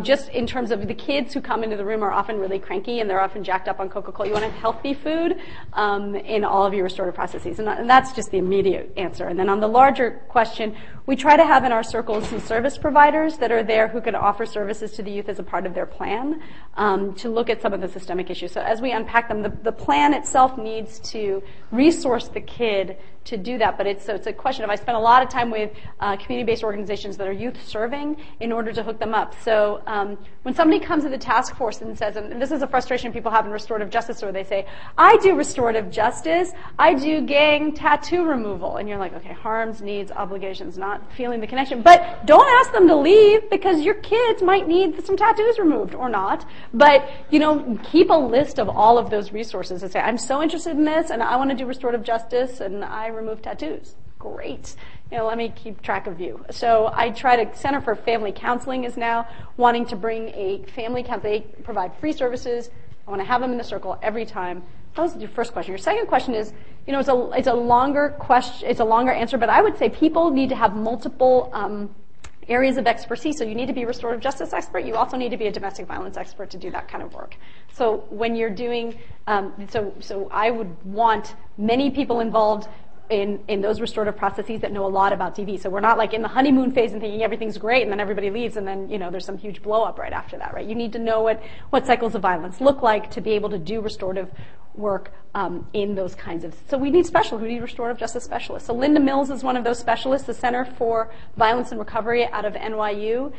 A: Just in terms of the kids who come into the room are often really cranky and they're often jacked up on Coca-Cola. You want to have healthy food in all of your restorative processes. And that's just the immediate answer. And then on the larger question, we try to have in our circles some service providers that are there who can offer services to the youth as a part of their plan to look at some of the systemic issues. So as we unpack them, the plan itself needs to resource the kid to do that, but it's a question of, I spend a lot of time with community-based organizations that are youth serving in order to hook them up. So when somebody comes to the task force and says, and this is a frustration people have in restorative justice, where they say, I do restorative justice, I do gang tattoo removal, and you're like, okay, harms, needs, obligations, not feeling the connection, but don't ask them to leave because your kids might need some tattoos removed or not, but keep a list of all of those resources and say, I'm so interested in this and I want to do restorative justice and I remove tattoos. Great. Let me keep track of you. So I try to, Center for Family Counseling is now wanting to bring a family counselor. They provide free services. I want to have them in the circle every time. That was your first question. Your second question is, it's a longer question, it's a longer answer, but I would say people need to have multiple areas of expertise. So you need to be a restorative justice expert. You also need to be a domestic violence expert to do that kind of work. So when you're doing, so I would want many people involved in those restorative processes that know a lot about DV. So we're not like in the honeymoon phase and thinking everything's great and then everybody leaves and then, there's some huge blow up right after that, right? You need to know what cycles of violence look like to be able to do restorative work in those kinds of, so we need specialists, we need restorative justice specialists. So Linda Mills is one of those specialists. The Center for Violence and Recovery out of NYU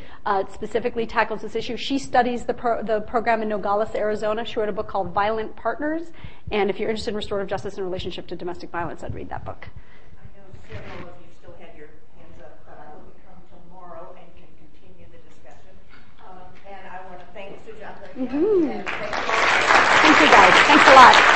A: specifically tackles this issue. She studies the program in Nogales, Arizona. She wrote a book called Violent Partners. And if you're interested in restorative justice in relationship to domestic violence, I'd read that book.
B: I know several of you still have your hands up, but I will come tomorrow and can continue the discussion. And I want to thank Sujatha.
A: Mm-hmm. Thank you guys. Thanks a lot.